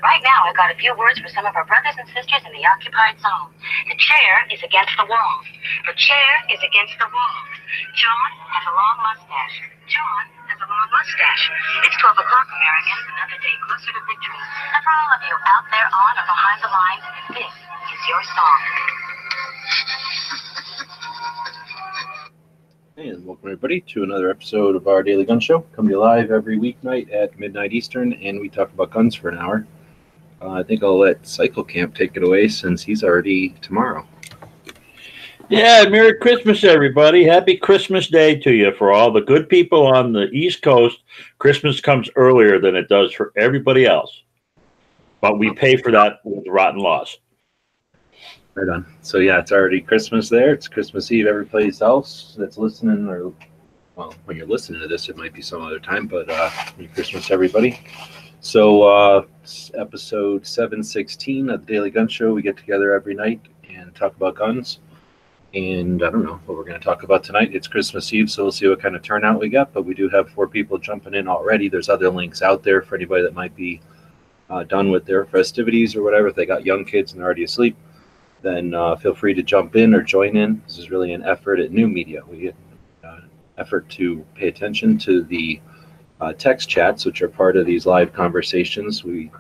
Right now, I've got a few words for some of our brothers and sisters in the occupied zone. The chair is against the wall. The chair is against the wall. John has a long mustache. John has a long mustache. It's 12 o'clock, Americans, another day closer to victory. And for all of you out there on or behind the lines, this is your song. And welcome everybody to another episode of our Daily Gun Show. Come to you live every weeknight at midnight Eastern, and we talk about guns for an hour. I think I'll let Cycle Camp take it away since he's already tomorrow. Yeah, Merry Christmas, everybody. Happy Christmas Day to you. For all the good people on the East Coast, Christmas comes earlier than it does for everybody else. But we pay for that with rotten laws. Right on. So yeah, it's already Christmas there. It's Christmas Eve every place else that's listening, or well, when you're listening to this, it might be some other time, but Merry Christmas, everybody. So episode 716 of the Daily Gun Show. We get together every night and talk about guns. And I don't know what we're going to talk about tonight. It's Christmas Eve, so we'll see what kind of turnout we got. But we do have 4 people jumping in already. There's other links out there for anybody that might be done with their festivities or whatever. If they got young kids and they're already asleep, then feel free to jump in or join in. This is really an effort at new media. We get effort to pay attention to the text chats, which are part of these live conversations. We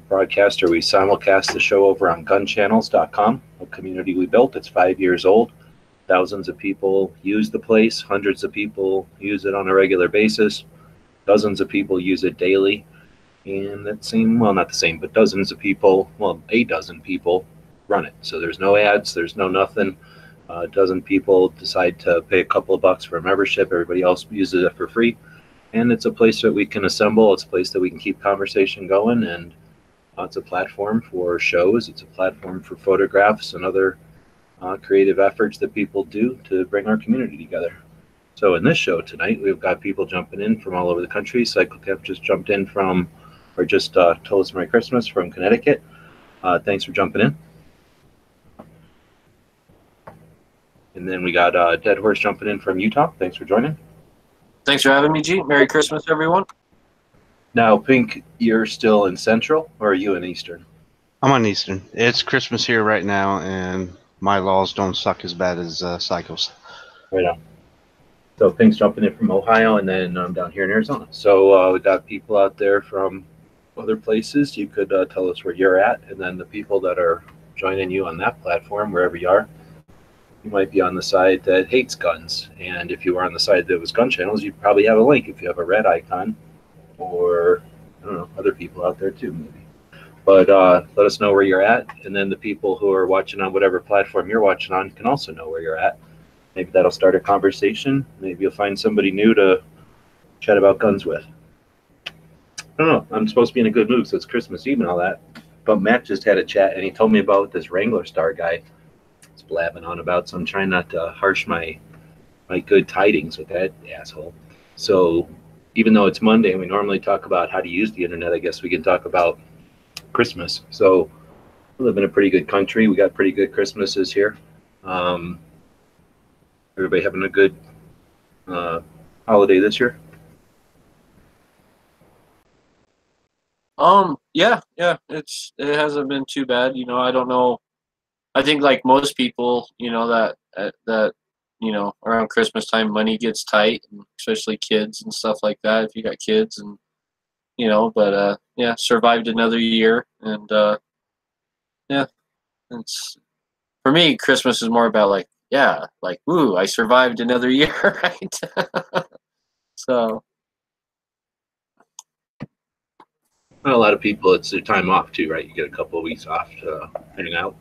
broadcast or we simulcast the show over on gunchannels.com, a community we built. It's 5 years old. Thousands of people use the place. Hundreds of people use it on a regular basis. Dozens of people use it daily. And that same, well, not the same, but dozens of people, well, a dozen people run it. So there's no ads, there's no nothing. A dozen people decide to pay a couple of bucks for a membership. Everybody else uses it for free. And it's a place that we can assemble. It's a place that we can keep conversation going. And it's a platform for shows. It's a platform for photographs and other creative efforts that people do to bring our community together. So in this show tonight, we've got people jumping in from all over the country. Cycle Camp just jumped in from, or just told us Merry Christmas from Connecticut. Thanks for jumping in. And then we got Dead Horse jumping in from Utah. Thanks for joining. Thanks for having me, G. Merry Christmas, everyone. Now, Pink, you're still in Central, or are you in Eastern? I'm on Eastern. It's Christmas here right now, and my laws don't suck as bad as Cycle's. Right on. So Pink's jumping in from Ohio, and then I'm down here in Arizona. So we got people out there from other places. You could tell us where you're at, and then the people that are joining you on that platform, wherever you are, you might be on the side that hates guns. And if you were on the side that was gun channels, you'd probably have a link if you have a red icon, or I don't know, other people out there too, maybe. But let us know where you're at. And then the people who are watching on whatever platform you're watching on can also know where you're at. Maybe that'll start a conversation. Maybe you'll find somebody new to chat about guns with. I don't know. I'm supposed to be in a good mood, so it's Christmas Eve and all that. But Matt just had a chat, and he told me about this Wrangler Star guy he's blabbing on about, so I'm trying not to harsh my good tidings with that asshole. So even though it's Monday and we normally talk about how to use the internet, I guess we can talk about Christmas. So we live in a pretty good country. We got pretty good Christmases here. Everybody having a good holiday this year? Yeah, it hasn't been too bad. You know, I don't know. I think like most people, you know, that you know, around Christmas time, money gets tight, and especially kids and stuff like that. If you got kids, and you know, but yeah, survived another year, and yeah, it's for me. Christmas is more about like, yeah, like, woo, I survived another year, right? So. Well, a lot of people, it's their time off too, right? You get a couple of weeks off to hang out.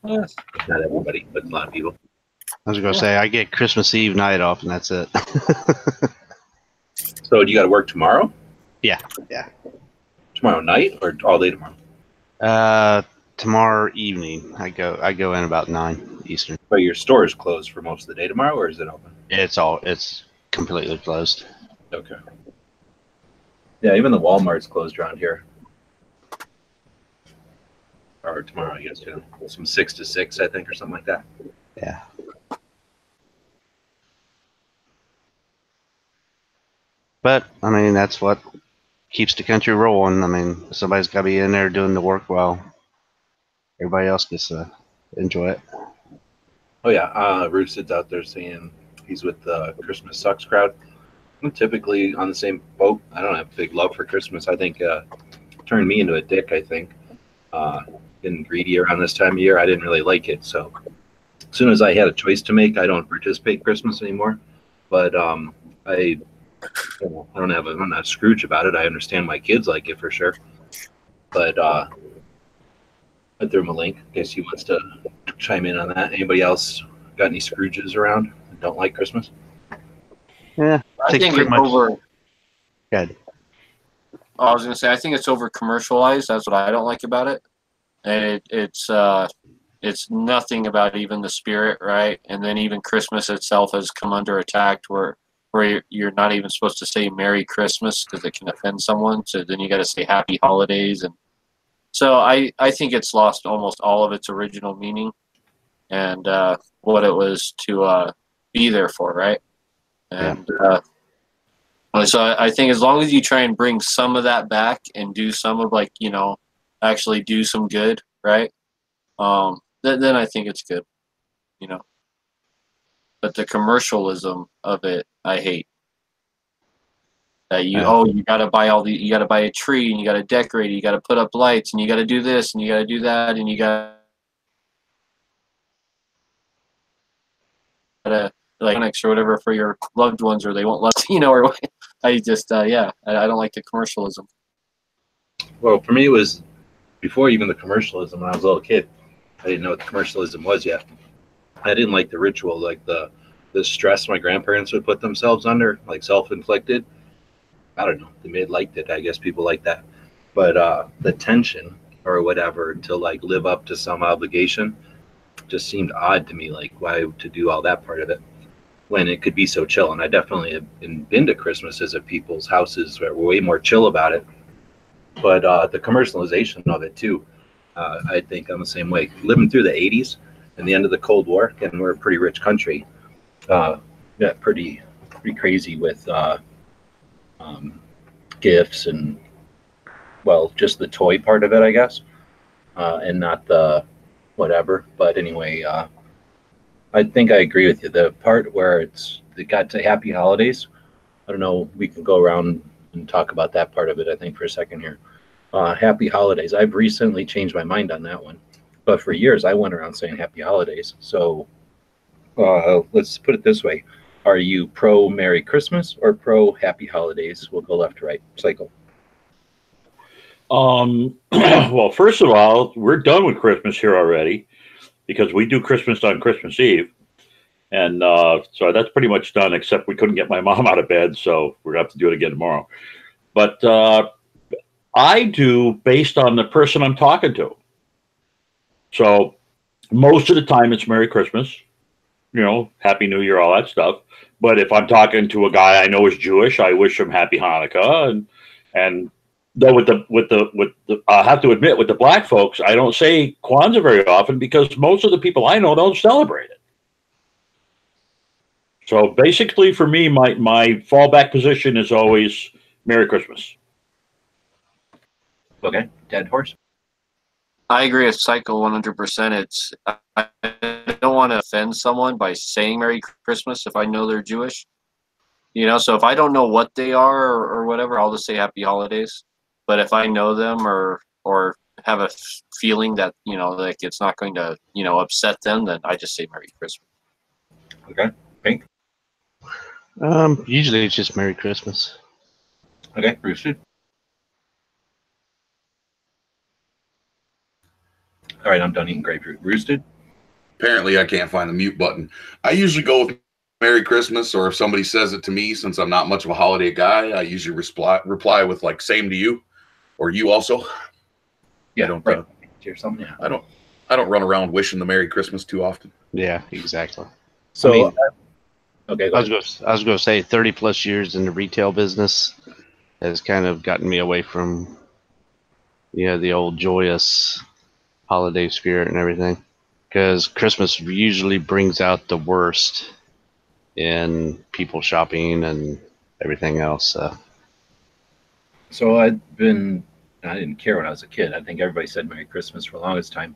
Yes. Not everybody, but a lot of people. I was going to say, I get Christmas Eve night off, and that's it. So you got to work tomorrow? Yeah. Tomorrow night or all day tomorrow? Tomorrow evening. I go in about 9 Eastern. But your store is closed for most of the day tomorrow, or is it open? It's completely closed. Okay. Yeah, even the Walmart's closed around here. Or tomorrow, I guess, too. Some 6 to 6, I think, or something like that. Yeah. But I mean, that's what keeps the country rolling. I mean, somebody's got to be in there doing the work while everybody else gets to enjoy it. Oh yeah, Rooster's out there saying he's with the Christmas Sucks crowd. I'm typically on the same boat. I don't have big love for Christmas. I think turned me into a dick. I think getting greedy around this time of year. I didn't really like it. So as soon as I had a choice to make, I don't participate in Christmas anymore. But I I'm not Scrooge about it. I understand my kids like it for sure. But I threw him a link in case he wants to chime in on that. Anybody else got any Scrooges around that don't like Christmas? Yeah, I think pretty it's much over. good. I was gonna say I think it's over commercialized. That's what I don't like about it, and it's nothing about even the spirit, right? And then even Christmas itself has come under attack where you're not even supposed to say Merry Christmas because it can offend someone. So then you got to say Happy Holidays, and so I think it's lost almost all of its original meaning and what it was to be there for, right? And so I think as long as you try and bring some of that back and do some of actually do some good, right? Then I think it's good, But the commercialism of it, I hate. That you gotta buy you gotta buy a tree and you gotta decorate it, you gotta put up lights and you gotta do this and you gotta do that and you gotta or whatever for your loved ones or they won't love or I just I don't like the commercialism. Well, for me, it was before even the commercialism. When I was a little kid, I didn't know what the commercialism was yet. I didn't like the ritual, like the stress my grandparents would put themselves under, like self-inflicted. I don't know. They may have liked it. I guess people like that. But the tension or whatever to like live up to some obligation just seemed odd to me. Like, why to do all that part of it when it could be so chill? And I definitely have been to Christmases at people's houses where we're way more chill about it. But the commercialization of it too, I think I'm the same way. Living through the 80s and the end of the Cold War, and we're a pretty rich country. Pretty crazy with gifts and, well, just the toy part of it, I guess, and not the whatever. But anyway, I think I agree with you. The part where it got to Happy Holidays, I don't know, we can go around and talk about that part of it, I think, for a second here. Happy Holidays. I've recently changed my mind on that one. But for years, I went around saying Happy Holidays. So let's put it this way. Are you pro Merry Christmas or pro Happy Holidays? We'll go left to right. Cycle. Well, first of all, we're done with Christmas here already because we do Christmas on Christmas Eve. And so that's pretty much done, except we couldn't get my mom out of bed, so we're going to have to do it again tomorrow. But I do based on the person I'm talking to. So most of the time it's Merry Christmas, Happy New Year, all that stuff. But if I'm talking to a guy I know is Jewish, I wish him Happy Hanukkah. And though with the I have to admit, with the black folks, I don't say Kwanzaa very often because most of the people I know don't celebrate it. So basically, for me, my fallback position is always Merry Christmas. Okay, dead horse. I agree with Cycle 100%. I don't want to offend someone by saying Merry Christmas if I know they're Jewish. So if I don't know what they are or whatever, I'll just say Happy Holidays. But if I know them or have a feeling that, like it's not going to, upset them, then I just say Merry Christmas. Okay, Pink. Usually it's just Merry Christmas. Okay, Roosted. All right, I'm done eating grapefruit. Roosted. Apparently, I can't find the mute button. I usually go with Merry Christmas, or if somebody says it to me, since I'm not much of a holiday guy, I usually reply with like "same to you," or "you also." Yeah, I don't. right. Or something. Yeah. I don't run around wishing the Merry Christmas too often. Yeah, exactly. So, okay. I was going to say 30 plus years in the retail business has kind of gotten me away from, the old joyous holiday spirit and everything. Because Christmas usually brings out the worst in people shopping and everything else. So I didn't care when I was a kid. I think everybody said Merry Christmas for the longest time.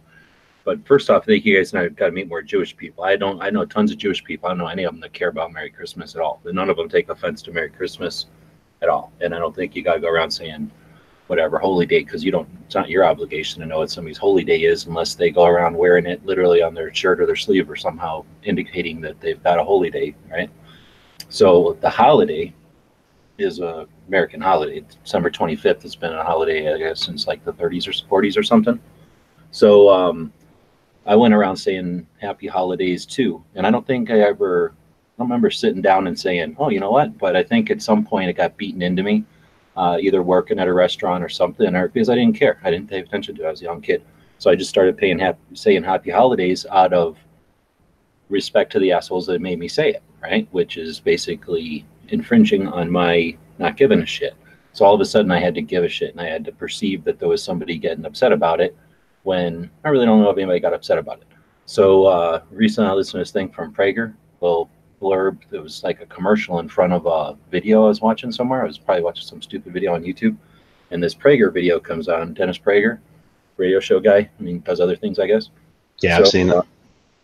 But first off, I think you guys got to meet more Jewish people. I know tons of Jewish people. I don't know any of them that care about Merry Christmas at all. None of them take offense to Merry Christmas at all. And I don't think you got to go around saying whatever holy day, because it's not your obligation to know what somebody's holy day is unless they go around wearing it literally on their shirt or their sleeve or somehow indicating that they've got a holy day, right? So the holiday is a American holiday. December 25th has been a holiday, I guess, since like the 30s or 40s or something. So I went around saying happy holidays too. And I don't remember sitting down and saying, oh, you know what? But I think at some point it got beaten into me, either working at a restaurant or something, or because I didn't care. I didn't pay attention to it. I was a young kid. So I just started saying happy holidays out of respect to the assholes that made me say it, right? Which is basically infringing on my not giving a shit. So all of a sudden I had to give a shit, and I had to perceive that there was somebody getting upset about it when I really don't know if anybody got upset about it. So recently I listened to this thing from Prager, little blurb. It was like a commercial in front of a video I was watching somewhere. I was probably watching some stupid video on YouTube, and this Prager video comes on. Dennis Prager, radio show guy. I mean, does other things, I guess. Yeah, I've seen it.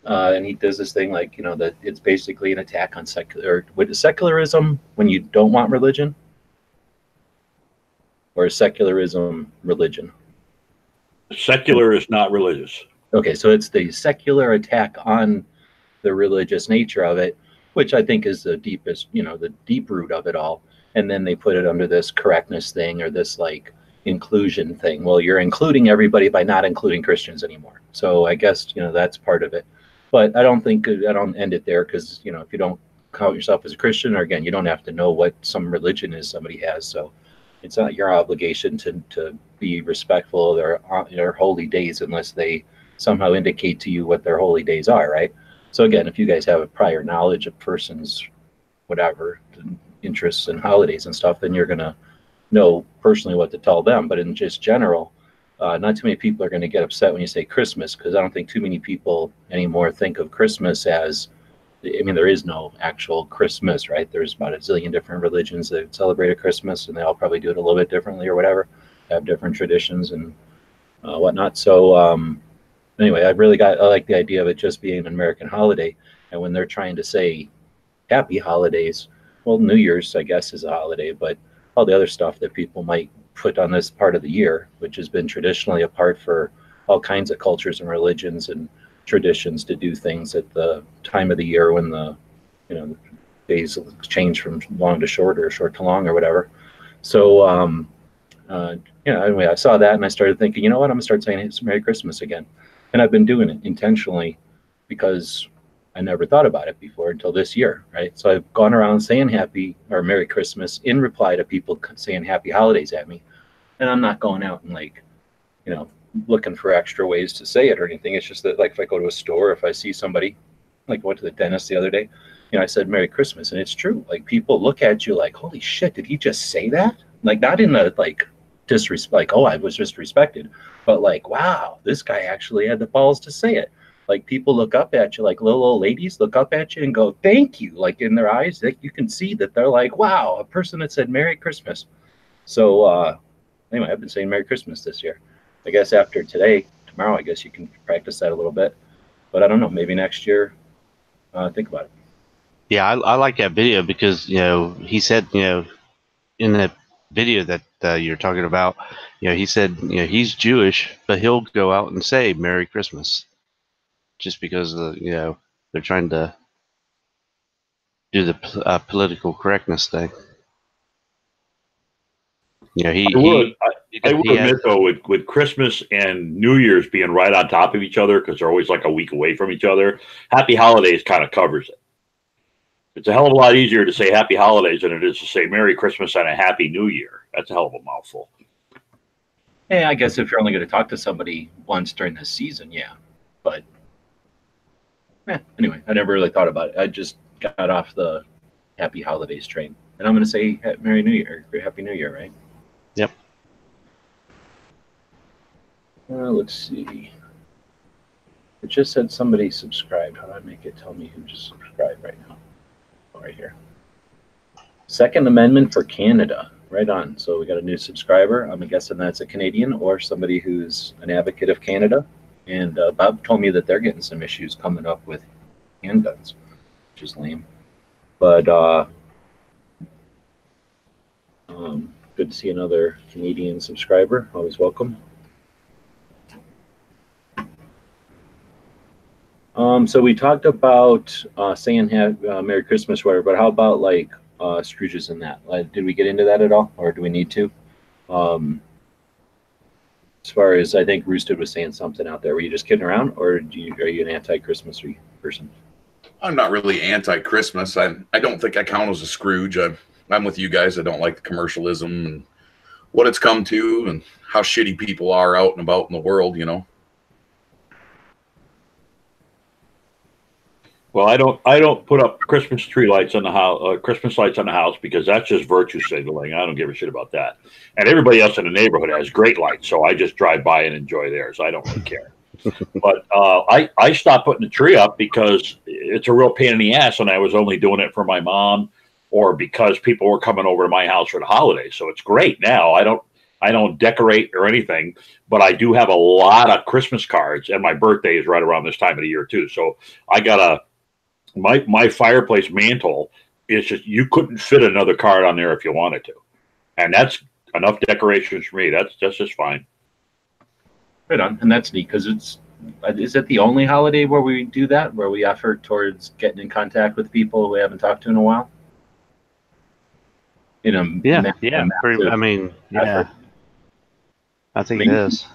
And he does this thing like, that it's basically an attack on secularism when you don't want religion, or is secularism religion? Secular is not religious. Okay, so it's the secular attack on the religious nature of it, which I think is the deepest, the deep root of it all. And then they put it under this correctness thing, or this like inclusion thing. Well, you're including everybody by not including Christians anymore. So I guess, that's part of it. But I don't end it there, because, if you don't count yourself as a Christian, or again, you don't have to know what some religion is somebody has. So it's not your obligation to be respectful of their holy days unless they somehow indicate to you what their holy days are, right? So again, if you guys have a prior knowledge of persons, whatever, interests and holidays and stuff, then you're going to know personally what to tell them. But in just general, not too many people are going to get upset when you say Christmas, because I don't think too many people anymore think of Christmas as, there is no actual Christmas, right? There's about a zillion different religions that celebrate a Christmas, and they all probably do it a little bit differently or whatever, have different traditions and whatnot. So anyway, I like the idea of it just being an American holiday. And when they're trying to say happy holidays, well, New Year's, I guess, is a holiday, but all the other stuff that people might put on this part of the year, which has been traditionally a part for all kinds of cultures and religions and traditions to do things at the time of the year when the days change from long to short or short to long or whatever. So anyway, I saw that and I started thinking, you know what, I'm gonna start saying it's Merry Christmas again. And I've been doing it intentionally because I never thought about it before until this year, right? So I've gone around saying happy or Merry Christmas in reply to people saying happy holidays at me. And I'm not going out and looking for extra ways to say it or anything. It's just that, like, if I go to a store, if I see somebody, like I went to the dentist the other day, I said Merry Christmas, and it's true. Like, people look at you like, holy shit, did he just say that? Like, not in a disrespect, like, oh, I was disrespected, but like, wow, this guy actually had the balls to say it. Like, people look up at you, like little old ladies look up at you and go, thank you. Like, in their eyes, you can see that they're like, wow, a person that said Merry Christmas. So anyway, I've been saying Merry Christmas this year. I guess after tomorrow, I guess you can practice that a little bit. But I don't know, maybe next year, think about it. Yeah, I like that video because, he said, in that video that you're talking about, he said, he's Jewish, but he'll go out and say Merry Christmas just because, they're trying to do the political correctness thing. I would admit, though, with Christmas and New Year's being right on top of each other, because they're always like a week away from each other, Happy Holidays kind of covers it. It's a hell of a lot easier to say Happy Holidays than it is to say Merry Christmas and a Happy New Year. That's a hell of a mouthful. Yeah, I guess if you're only going to talk to somebody once during this season, yeah. But anyway, I never really thought about it. I just got off the Happy Holidays train. And I'm going to say Merry New Year, Happy New Year, right? Yep. Let's see. It just said somebody subscribed. How do I make it tell me who just subscribed right now? Oh, right here. Second Amendment for Canada. Right on. So we got a new subscriber. I'm guessing that's a Canadian or somebody who's an advocate of Canada. And Bob told me that they're getting some issues coming up with handguns, which is lame. But good to see another Canadian subscriber. Always welcome. So we talked about saying Merry Christmas, whatever. But how about like Scrooges and that? Did we get into that at all, or do we need to? As far as I think Roosted was saying something out there. Were you just kidding around, or are you an anti-Christmas person? I'm not really anti-Christmas. I don't think I count as a Scrooge. I'm with you guys. I don't like the commercialism and what it's come to and how shitty people are out and about in the world, you know. Well, I don't put up Christmas tree lights on the house, Christmas lights on the house, because that's just virtue signaling. I don't give a shit about that. And everybody else in the neighborhood has great lights, so I just drive by and enjoy theirs. I don't really care. But I stopped putting the tree up because it's a real pain in the ass, and I was only doing it for my mom or because people were coming over to my house for the holidays. So it's great now. I don't decorate or anything, but I do have a lot of Christmas cards, and my birthday is right around this time of the year too. So I got my fireplace mantle is just, you couldn't fit another card on there if you wanted to, and that's enough decorations for me. That's just fine. Right on, and that's neat because is it the only holiday where we do that, where we effort towards getting in contact with people we haven't talked to in a while? Yeah. I mean, yeah. I think it is. I'm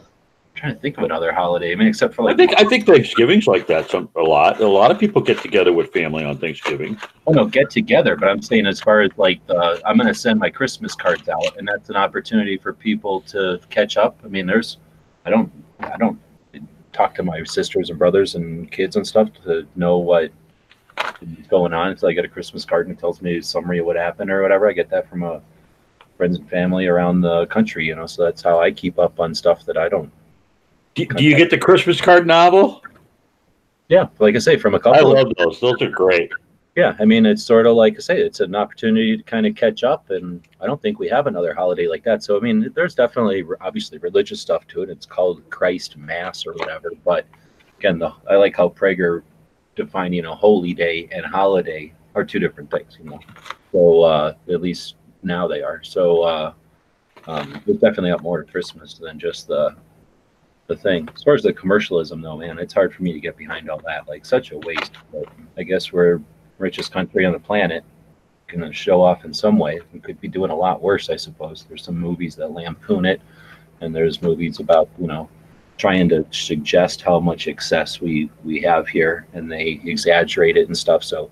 trying to think of another holiday. I mean, except for like, I think Thanksgiving's like that. A lot of people get together with family on Thanksgiving. Oh no, get together. But I'm saying as far as like I'm going to send my Christmas cards out, and that's an opportunity for people to catch up. I mean, I don't talk to my sisters and brothers and kids and stuff to know what is going on until I get a Christmas card and it tells me a summary of what happened or whatever. I get that from friends and family around the country, you know. So that's how I keep up on stuff that I don't. Do you get the Christmas card novel? Yeah, like I say, from a couple. I love those. Those are great. Yeah, I mean, it's sort of like I say, it's an opportunity to kind of catch up, and I don't think we have another holiday like that. So, I mean, there's definitely, obviously, religious stuff to it. It's called Christ Mass or whatever. But again, I like how Prager defined, holy day and holiday are two different things, So at least now they are. So there's definitely up more to Christmas than just the thing. As far as the commercialism, though, man, it's hard for me to get behind all that. Like, such a waste. But I guess we're richest country on the planet, going to show off in some way. We could be doing a lot worse, I suppose. There's some movies that lampoon it, and there's movies about trying to suggest how much excess we have here, and they exaggerate it and stuff. So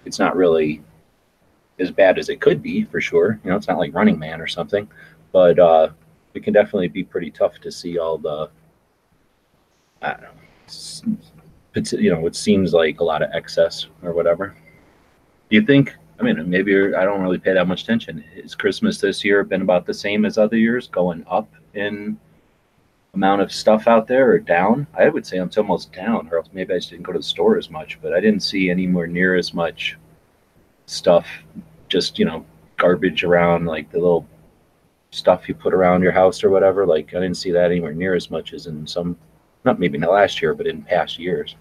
it's not really as bad as it could be, for sure. It's not like Running Man or something, but it can definitely be pretty tough to see all the, I don't know, it seems like a lot of excess or whatever. Do you think, I mean, maybe I don't really pay that much attention. Is Christmas this year been about the same as other years, going up in amount of stuff out there or down? I would say it's almost down, or else maybe I just didn't go to the store as much, but I didn't see anywhere near as much stuff, just, garbage around, like the little stuff you put around your house or whatever. Like, I didn't see that anywhere near as much as in some, not last year, but in past years.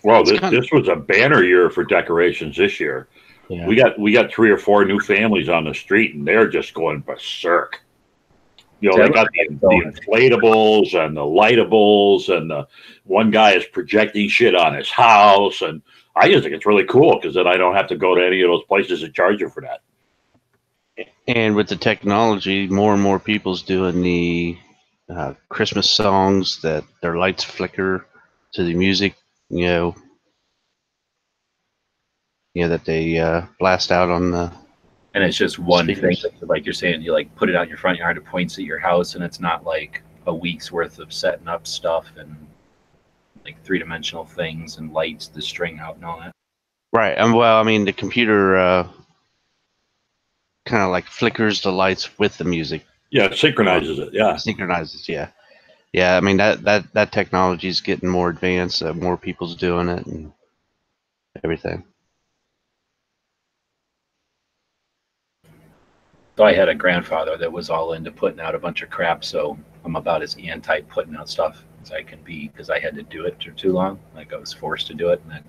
Well, this was a banner year for decorations this year. Yeah. We got 3 or 4 new families on the street, and they're just going berserk. They got the inflatables and the lightables, and the one guy is projecting shit on his house, and I just think it's really cool because then I don't have to go to any of those places and charge you for that. And with the technology, more and more people's doing the Christmas songs that their lights flicker to the music, that they blast out on the. And it's just one speakers. thing, like you're saying, you like put it out in your front yard, it points at your house, and it's not like a week's worth of setting up stuff and like 3-dimensional things and lights, the string out and all that. Right. Well, I mean, the computer kind of like flickers the lights with the music. Yeah, it synchronizes it. Yeah. Synchronizes, yeah. Yeah, I mean, that technology is getting more advanced. More people's doing it and everything. So I had a grandfather that was all into putting out a bunch of crap, so I'm about as anti putting out stuff as I can be because I had to do it for too long. Like I was forced to do it, and that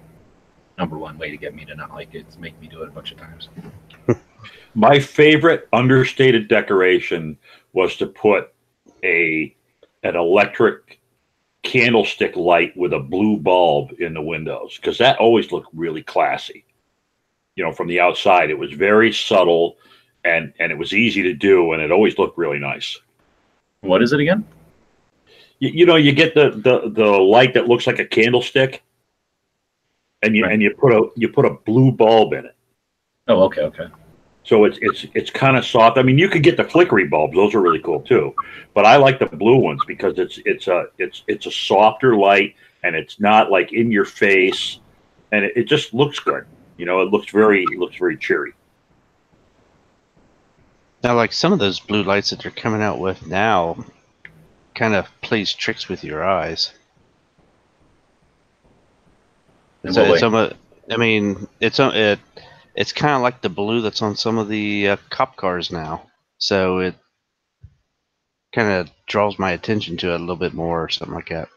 number one way to get me to not like it is make me do it a bunch of times. My favorite understated decoration was to put an electric candlestick light with a blue bulb in the windows, because that always looked really classy. You know, from the outside, it was very subtle, and it was easy to do, and it always looked really nice. What is it again? You know, you get the light that looks like a candlestick, and you put a blue bulb in it. Oh, okay. So it's kind of soft. I mean, you could get the flickery bulbs; those are really cool too. But I like the blue ones because it's a softer light, and it's not like in your face, and it just looks good. You know, it looks very cheery. Now, like some of those blue lights that they're coming out with now, kind of plays tricks with your eyes. It's kind of like the blue that's on some of the cop cars now. So it kind of draws my attention to it a little bit more, or something like that.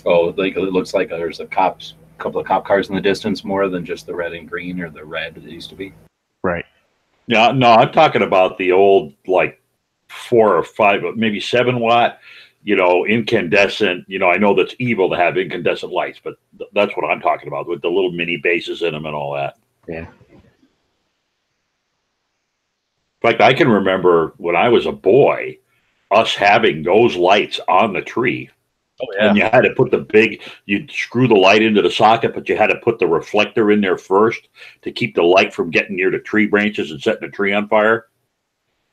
Oh, like it looks like there's a couple of cop cars in the distance, more than just the red and green or the red that it used to be. Right. Yeah, no, I'm talking about the old, like 4 or 5, maybe 7 watt, you know, incandescent. You know, I know that's evil to have incandescent lights, but that's what I'm talking about, with the little mini bases in them and all that. Yeah. In fact, I can remember when I was a boy, us having those lights on the tree. Oh, yeah. And you had to put you'd screw the light into the socket, but you had to put the reflector in there first to keep the light from getting near the tree branches and setting the tree on fire.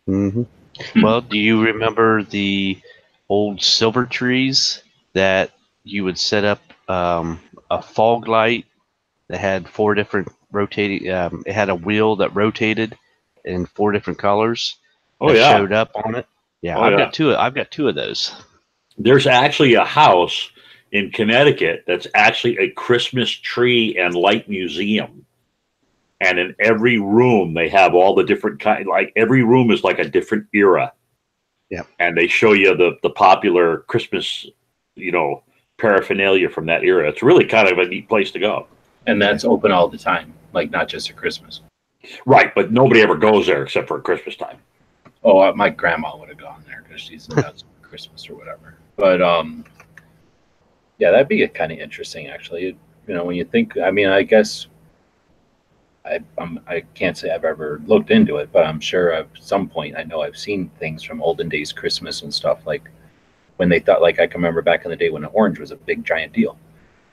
Mm-hmm. Well, do you remember the old silver trees that you would set up a fog light that had 4 different rotating? It had a wheel that rotated in 4 different colors. Oh, that yeah. Showed up on it. Yeah, Oh, I've yeah. got 2 of those. There's actually a house in Connecticut that's actually a Christmas tree and light museum. And in every room, they have all the different kind. Like every room is like a different era. Yeah. And they show you the popular Christmas, you know, paraphernalia from that era. It's really kind of a neat place to go. And that's open all the time, like not just at Christmas. Right, but nobody ever goes there except for Christmas time. Oh, my grandma would have gone there because she's nuts for Christmas or whatever. But yeah, that'd be kind of interesting, actually. You know, when you think, I mean, I guess I can't say I've ever looked into it, but I'm sure at some point I know I've seen things from olden days Christmas and stuff, like when they thought, like I can remember back in the day when an orange was a big giant deal,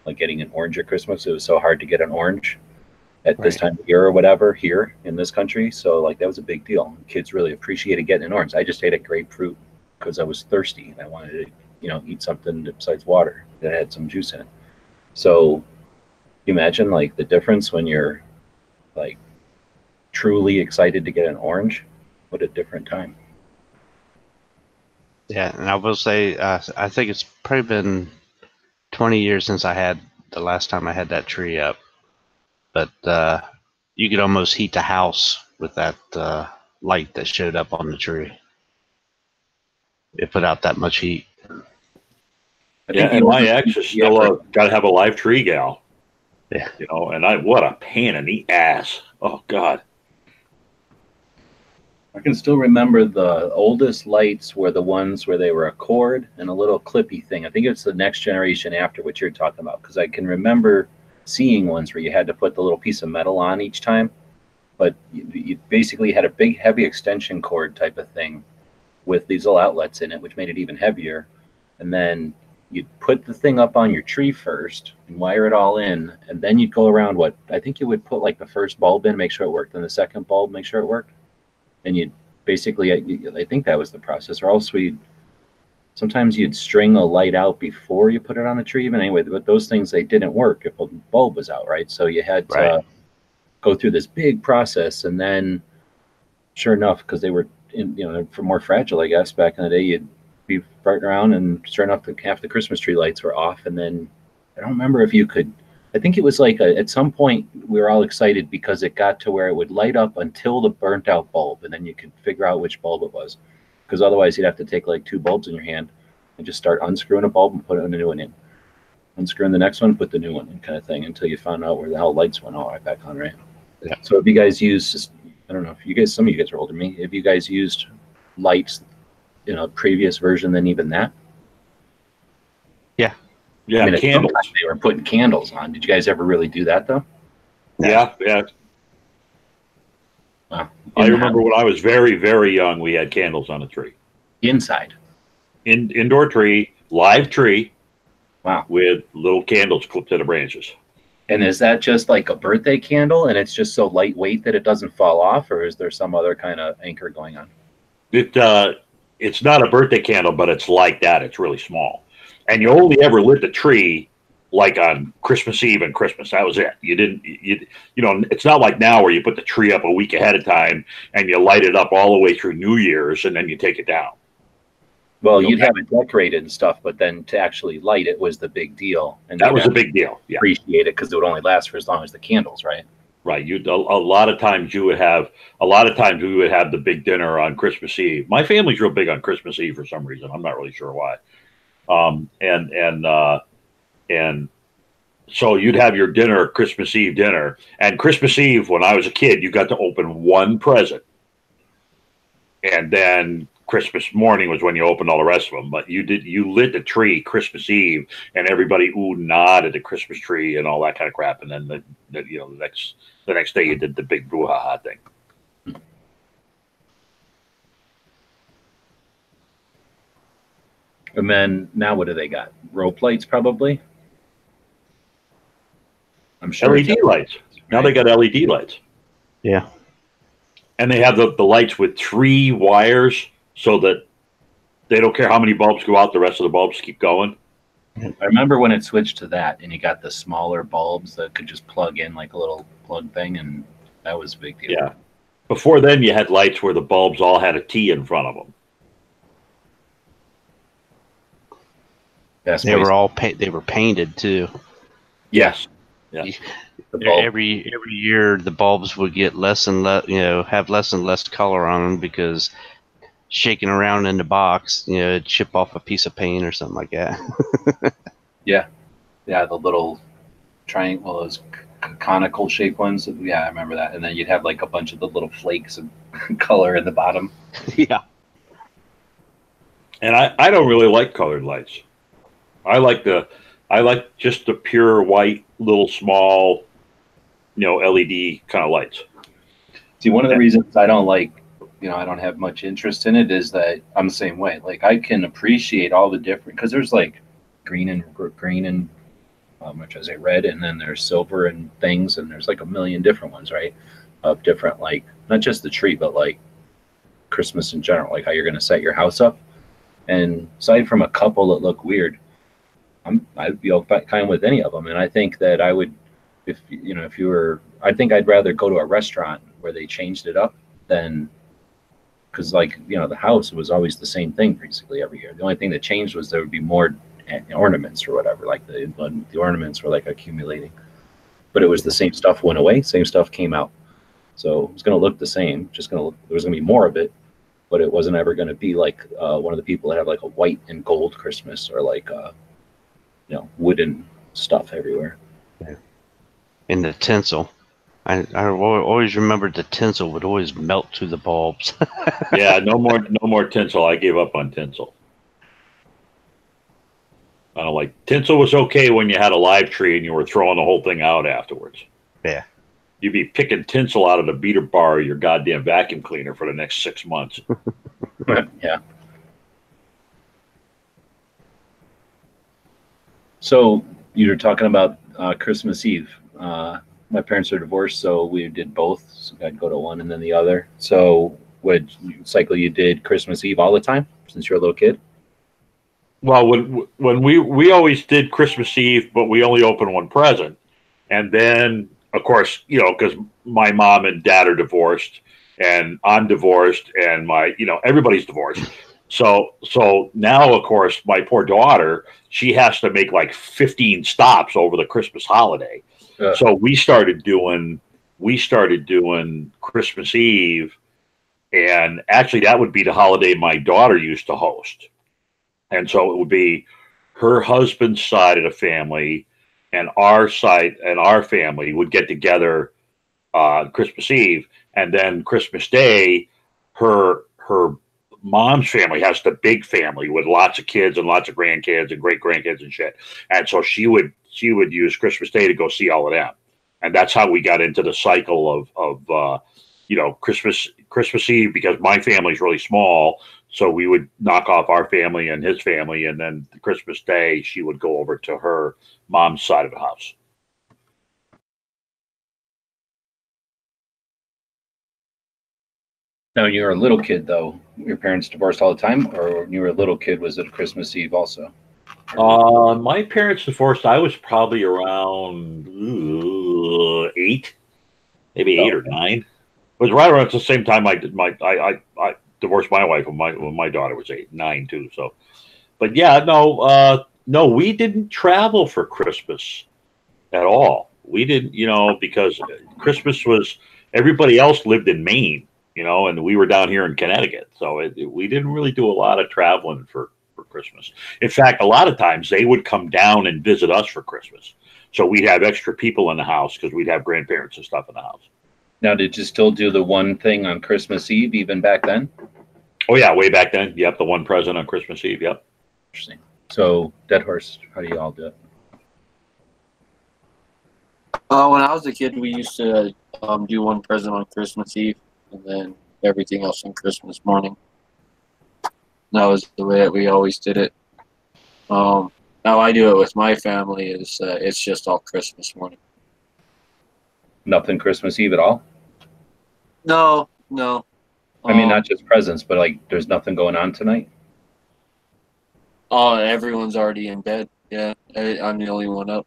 like getting an orange at Christmas. It was so hard to get an orange at this time of year or whatever here in this country. So like that was a big deal. Kids really appreciated getting an orange. I just ate a grapefruit because I was thirsty and I wanted to, you know, eat something besides water that had some juice in it. So you imagine like the difference when you're like truly excited to get an orange. What a different time. Yeah, and I will say, I think it's probably been 20 years since the last time I had that tree up. But you could almost heat the house with that light that showed up on the tree. It put out that much heat. Yeah, and my ex is still got to have a live tree gal. Yeah. You know, and what a pain in the ass. Oh, God. I can still remember the oldest lights were the ones where they were a cord and a little clippy thing. I think it's the next generation after what you're talking about, because I can remember seeing ones where you had to put the little piece of metal on each time, but you basically had a big heavy extension cord type of thing with these little outlets in it, which made it even heavier. And then you'd put the thing up on your tree first and wire it all in, and then you'd go around I think you would put like the first bulb in, make sure it worked, and the second bulb, make sure it worked. And you'd basically, I think that was the process, or else sometimes you'd string a light out before you put it on the tree. But anyway, but those things, they didn't work if a bulb was out, right? So you had to go through this big process, and then sure enough, because they were for more fragile, I guess, back in the day, you'd be farting around, and sure enough, half the Christmas tree lights were off. And then I don't remember if you could I think it was like at some point we were all excited because it got to where it would light up until the burnt out bulb, and then you could figure out which bulb it was. Because otherwise you'd have to take like 2 bulbs in your hand and just start unscrewing a bulb and putting a new one in. Unscrewing the next one, put the new one in, kind of thing, until you found out where the hell lights went all right back on, right? Yeah. So if you guys use, I don't know if you guys, some of you guys are older than me, if you guys used lights in a previous version than even that? Yeah, I mean, candles. they were putting candles on. Did you guys ever really do that though? Yeah. Wow. I remember when I was very, very young, we had candles on a tree. Inside. Indoor tree, live tree. Wow. With little candles clipped to the branches. And is that just like a birthday candle and it's just so lightweight that it doesn't fall off, or is there some other kind of anchor going on? It's not a birthday candle, but it's like that. It's really small. And you only ever lit the tree like on Christmas Eve and Christmas. That was it. You didn't, it's not like now where you put the tree up a week ahead of time and you light it up all the way through New Year's and then you take it down. Well, you'd have it decorated and stuff, but then to actually light it was the big deal. And that was a big deal. Yeah. Appreciate it because it would only last for as long as the candles, right? Right. A lot of times we would have the big dinner on Christmas Eve. My family's real big on Christmas Eve for some reason. I'm not really sure why. And so you'd have your dinner, Christmas Eve dinner, and Christmas Eve, when I was a kid, you got to open one present. And then Christmas morning was when you opened all the rest of them. But you lit the tree Christmas Eve, and everybody oohed and ahed at the Christmas tree and all that kind of crap. And then the next day you did the big brouhaha thing. And then now what do they got? Rope lights, probably. I'm sure. LED lights. Now they got LED lights. Yeah. And they have the lights with 3 wires so that they don't care how many bulbs go out, the rest of the bulbs keep going. I remember when it switched to that and you got the smaller bulbs that could just plug in like a little plug thing, and that was a big deal. Yeah. Before then, you had lights where the bulbs all had a T in front of them. They were they were painted too. Yes. Yeah. Every year the bulbs would get less and less, have less and less color on them because shaking around in the box, it'd chip off a piece of paint or something like that. Yeah, the little triangle, those conical shaped ones. Yeah, I remember that. And then you'd have like a bunch of the little flakes of color in the bottom. Yeah. And I don't really like colored lights. I like just the pure white, little small, LED kind of lights. See, one of the reasons I don't like, I don't have much interest in it is that I'm the same way. Like I can appreciate all the different, because there's like green and which I say red, and then there's silver and things, and there's like a million different ones, right? Of different, like not just the tree, but like Christmas in general, like how you're going to set your house up. And aside from a couple that look weird, I'd be fine with any of them. And I think that I would, I think I'd rather go to a restaurant where they changed it up than, because the house was always the same thing basically every year. The only thing that changed was there would be more ornaments or whatever, like the ornaments were like accumulating, but it was the same stuff went away, same stuff came out. So it was going to look the same, there was going to be more of it, but it wasn't ever going to be like one of the people that have like a white and gold Christmas, or like wooden stuff everywhere. Yeah. And the tinsel, I always remembered the tinsel would always melt to the bulbs. Yeah, no more tinsel. I gave up on tinsel. I don't like tinsel. Was okay when you had a live tree and you were throwing the whole thing out afterwards. Yeah. You'd be picking tinsel out of the beater bar of your goddamn vacuum cleaner for the next 6 months. Yeah. So you were talking about Christmas Eve. My parents are divorced, so we did both. So I'd go to one and then the other. So what cycle you did Christmas Eve all the time since you're a little kid? Well, when we always did Christmas Eve, but we only opened one present. And then, of course, because my mom and dad are divorced and I'm divorced and everybody's divorced. So now, of course, my poor daughter, she has to make like 15 stops over the Christmas holiday. So we started doing Christmas Eve, and actually that would be the holiday my daughter used to host. And so it would be her husband's side of the family and our side and our family would get together Christmas Eve, and then Christmas Day, her mom's family has the big family with lots of kids and lots of grandkids and great grandkids and shit. And so she would use Christmas Day to go see all of them, and that's how we got into the cycle of Christmas Eve, because my family's really small. So we would knock off our family and his family, and then Christmas Day she would go over to her mom's side of the house. Now, when you were a little kid, though, your parents divorced all the time, or when you were a little kid, was it Christmas Eve also? My parents divorced. I was probably around 8, maybe 8 or 9. It was right around the same time I divorced my wife when my daughter was 8, 9 too. So, but yeah, no, we didn't travel for Christmas at all. We didn't, because Christmas was, everybody else lived in Maine, and we were down here in Connecticut. So we didn't really do a lot of traveling for Christmas. In fact, a lot of times they would come down and visit us for Christmas. So we'd have extra people in the house because we'd have grandparents and stuff in the house. Now, did you still do the one thing on Christmas Eve even back then? Oh, yeah, way back then. Yep, the one present on Christmas Eve, yep. Interesting. So, Dead Horse, how do you all do it? When I was a kid, we used to do one present on Christmas Eve, and then everything else on Christmas morning. That was the way that we always did it. Now I do it with my family. It's just all Christmas morning. Nothing Christmas Eve at all? No. I mean, not just presents, but like, there's nothing going on tonight? Oh, everyone's already in bed. Yeah, I'm the only one up.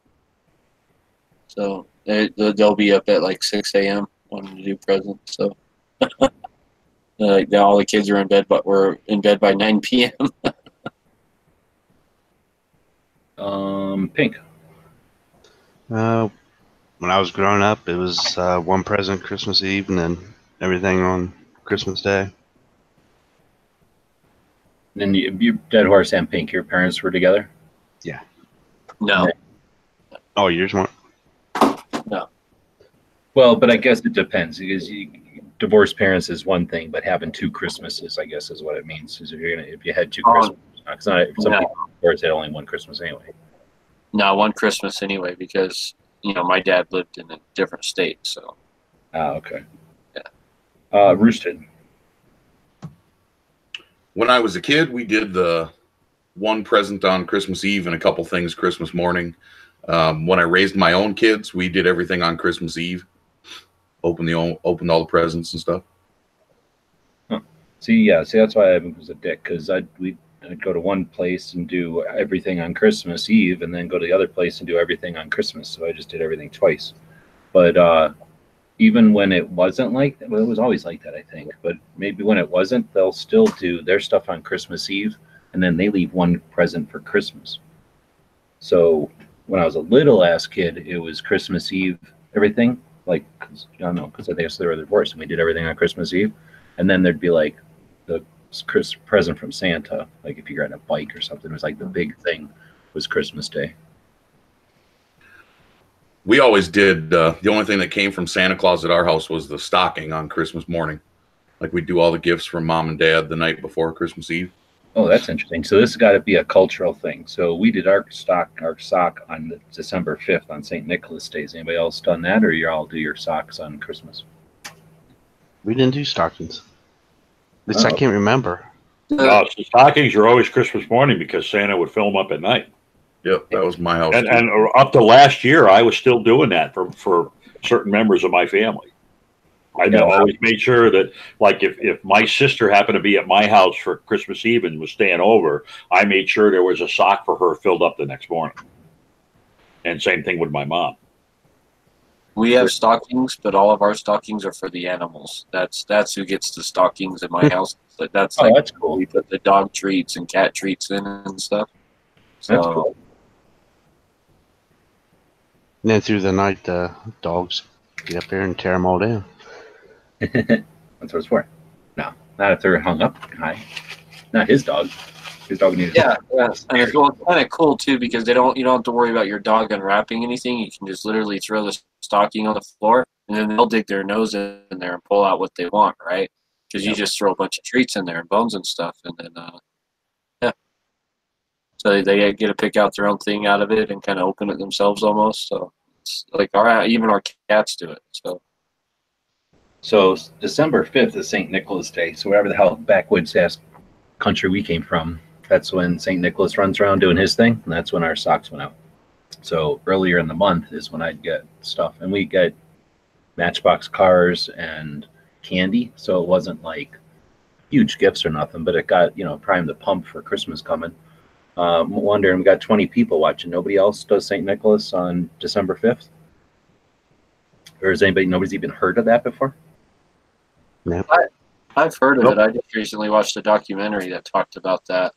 So they'll be up at like 6 a.m. wanting to do presents. So all the kids are in bed, but we're in bed by 9 p.m. Pink. When I was growing up, it was one present Christmas Eve and then everything on Christmas Day. And you Dead Horse and Pink, your parents were together? Yeah. No. Oh, yours weren't? No. Well, but I guess it depends, because divorced parents is one thing, but having 2 Christmases, I guess, is what it means. Is if you had 2 Christmases, some people divorced had only one Christmas anyway. No, one Christmas anyway, because my dad lived in a different state. So. Okay. Yeah. Roosted. When I was a kid, we did the one present on Christmas Eve and a couple things Christmas morning. When I raised my own kids, we did everything on Christmas Eve. Opened all the presents and stuff. Huh. See, that's why I was a dick, because I'd go to one place and do everything on Christmas Eve, and then go to the other place and do everything on Christmas. So I just did everything twice. But even when it wasn't like that, well, it was always like that, I think. But maybe when it wasn't, they'll still do their stuff on Christmas Eve, and then they leave one present for Christmas. So when I was a little ass kid, it was Christmas Eve, everything. Like, cause, I don't know, because I guess they were divorced, and we did everything on Christmas Eve. And then there'd be like the present from Santa, like if you got a bike or something. It was like the big thing was Christmas Day. We always did. The only thing that came from Santa Claus at our house was the stocking on Christmas morning. Like, we'd do all the gifts from mom and dad the night before Christmas Eve. Oh, that's interesting. So this has got to be a cultural thing. So we did our sock on December 5th on St. Nicholas Day. Has anybody else done that, or you all do your socks on Christmas? We didn't do stockings. At least I can't remember. No, so stockings are always Christmas morning because Santa would fill them up at night. Yep, that was my house. And up to last year, I was still doing that for certain members of my family. I always made sure that, like, if my sister happened to be at my house for Christmas Eve and was staying over, I made sure there was a sock for her filled up the next morning. And same thing with my mom. We have stockings, but all of our stockings are for the animals. That's who gets the stockings in my house. That's Oh, like that's cool. we put the dog treats and cat treats in and stuff. So, That's cool. And then through the night, the dogs get up there and tear them all down. That's what it's for. No, not if they're hung up high. Not his dog. His dog needs. yeah, and it's kind of cool too because you don't have to worry about your dog unwrapping anything. You can just literally throw the stocking on the floor, and then they'll dig their nose in there and pull out what they want, right? Because you just throw a bunch of treats in there and bones and stuff, and then yeah, so they get to pick out their own thing out of it and kind of open it themselves almost. So it's like even our cats do it. So December 5th is St. Nicholas Day. So whatever the hell backwoods ass country we came from, that's when St. Nicholas runs around doing his thing, and that's when our socks went out. So earlier in the month is when I'd get stuff, and we get Matchbox cars and candy. So it wasn't like huge gifts or nothing, but it got primed the pump for Christmas coming. I'm wondering, we got 20 people watching. Nobody else does St. Nicholas on December 5th, or is nobody's even heard of that before? Yeah. I've heard of it. I just recently watched a documentary that talked about that,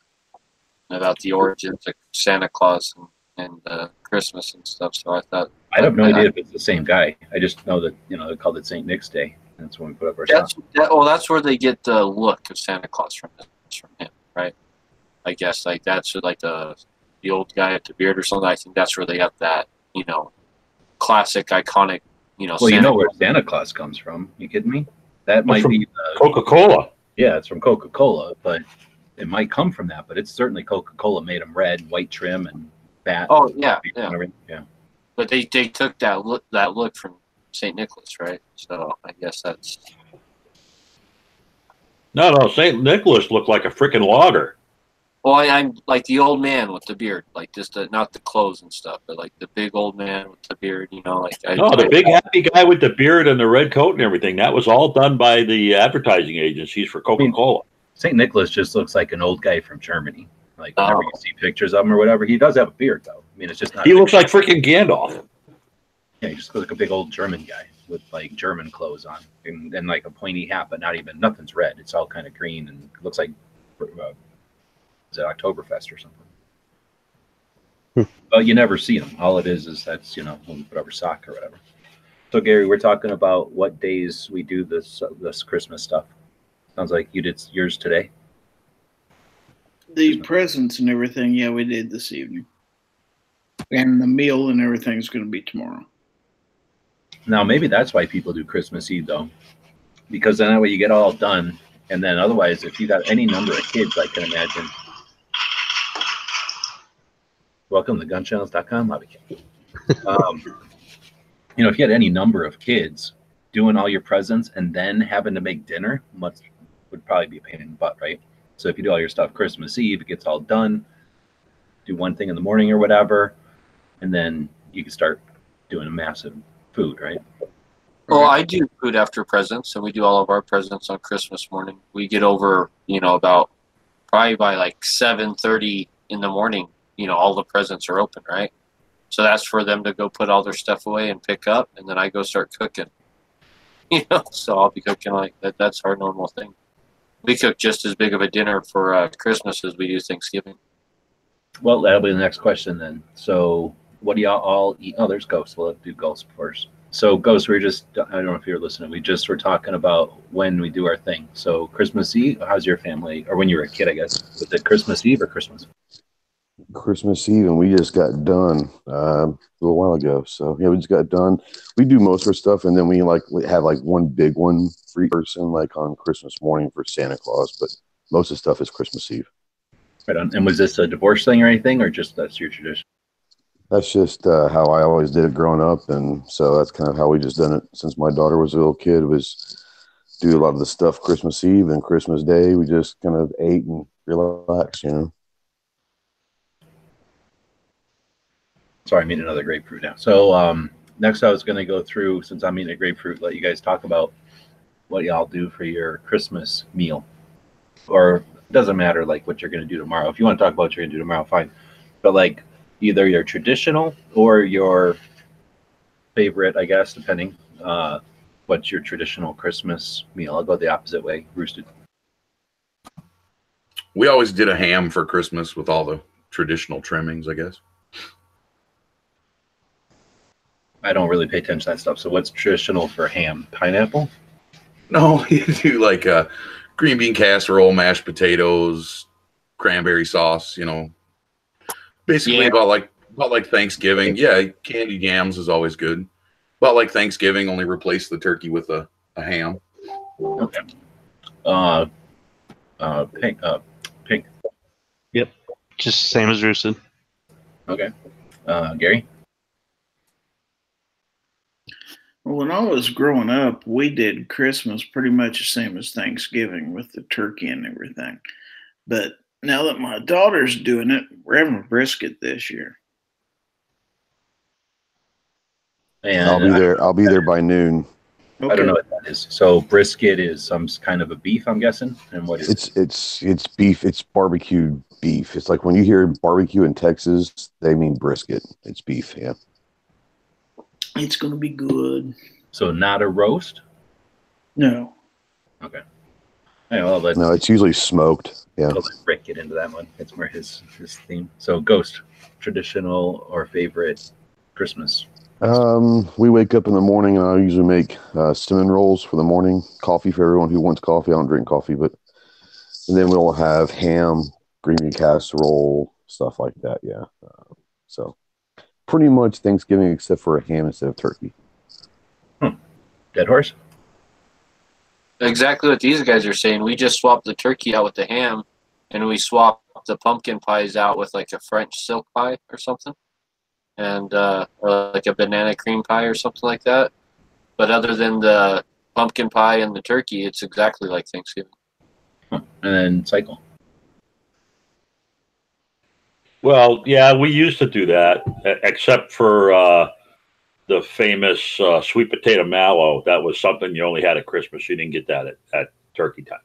about the origins of Santa Claus and Christmas and stuff. So I thought I have no idea if it's the same guy. I just know that they called it St. Nick's Day. That's when we put up our socks. That's where they get the look of Santa Claus from him, right? I guess like that's like the old guy with the beard or something. I think that's where they got that classic iconic Well, Santa where Santa Claus comes from. You kidding me? That might be Coca-Cola. Yeah, it's from Coca-Cola, but it might come from that. But it's certainly Coca-Cola made them red, white trim, and bat. Oh yeah. Yeah. But they took that look from St. Nicholas, right? So I guess that's. No, St. Nicholas looked like a freaking logger. Well, I'm like the old man with the beard, like just not the clothes and stuff, but like the big old man with the beard, the big happy guy with the beard and the red coat and everything. That was all done by the advertising agencies for Coca-Cola. St. Nicholas just looks like an old guy from Germany. Like whenever you see pictures of him or whatever, he does have a beard though. I mean, it's just not. He looks like freaking Gandalf. Yeah, he just looks like a big old German guy with like German clothes on and like a pointy hat, but nothing's red. It's all kind of green and looks like. Is it Oktoberfest or something? But you never see them. All it is that's when we put up our sock or whatever. So Gary, we're talking about what days we do this Christmas stuff. Sounds like you did yours today. The presents and everything, yeah, we did this evening. And the meal and everything's going to be tomorrow. Now maybe that's why people do Christmas Eve though, because then that way you get all done, and then otherwise, if you got any number of kids, I can imagine. Welcome to gunchannels.com, Lobby King. If you had any number of kids doing all your presents and then having to make dinner, would probably be a pain in the butt, right? So if you do all your stuff Christmas Eve, it gets all done, do one thing in the morning or whatever, and then you can start doing a massive food, right? Well, I do food after presents, and we do all of our presents on Christmas morning. We get over, about probably by like 7:30 in the morning. All the presents are open, right? So that's for them to go put all their stuff away and pick up, and then I go start cooking. So I'll be cooking like that. That's our normal thing. We cook just as big of a dinner for Christmas as we do Thanksgiving. Well, that'll be the next question then. So what do y'all all eat? Oh, there's Ghost. We'll do Ghost first. So Ghost, I don't know if you're listening. We just were talking about when we do our thing. So Christmas Eve, how's your family? Or when you were a kid, I guess. Was it Christmas Eve or Christmas? Christmas Eve, and we just got done a little while ago. So yeah, we just got done. We do most of our stuff, and then we have one big one for each person, like on Christmas morning for Santa Claus. But most of the stuff is Christmas Eve. Right on. And was this a divorce thing or anything, or just that's your tradition? That's just how I always did it growing up, and so that's kind of how we just done it since my daughter was a little kid. Was do a lot of the stuff Christmas Eve and Christmas Day. We just kind of ate and relaxed, Sorry, I'm eating another grapefruit now. So next I was going to go through, since I'm eating a grapefruit, let you guys talk about what y'all do for your Christmas meal. Or it doesn't matter like what you're going to do tomorrow. If you want to talk about what you're going to do tomorrow, fine. But like either your traditional or your favorite, I guess, depending. What's your traditional Christmas meal? I'll go the opposite way. Roasted. We always did a ham for Christmas with all the traditional trimmings, I guess. I don't really pay attention to that stuff. So what's traditional for ham? Pineapple? No, you do like green bean casserole, mashed potatoes, cranberry sauce, you know. Basically about like Thanksgiving. Yeah, candied yams is always good. About like Thanksgiving, only replace the turkey with a ham. Okay. Pink. Yep. Just same as roasted. Okay. Gary? When I was growing up, we did Christmas pretty much the same as Thanksgiving with the turkey and everything. But now that my daughter's doing it, we're having a brisket this year. And I'll be there by noon. Okay. I don't know what that is. So brisket is some kind of a beef, I'm guessing. And what is it? It's beef. It's barbecued beef. It's like when you hear barbecue in Texas, they mean brisket. It's beef. Yeah. It's going to be good. So not a roast? No. Okay. Hey, well, No, it's usually smoked. Yeah. I'll let Rick get into that one. It's more his theme. So Ghost, traditional or favorite Christmas? We wake up in the morning and I usually make cinnamon rolls for the morning. Coffee for everyone who wants coffee. I don't drink coffee, and then we'll have ham, green bean casserole, stuff like that. Yeah. So pretty much Thanksgiving except for a ham instead of turkey. Dead horse? Exactly what these guys are saying. We just swapped the turkey out with the ham, and we swapped the pumpkin pies out with like a French silk pie or something, and or like a banana cream pie or something like that. But other than the pumpkin pie and the turkey, it's exactly like Thanksgiving. And then cycle. Well, yeah, we used to do that, except for the famous sweet potato mallow. That was something you only had at Christmas. You didn't get that at turkey time.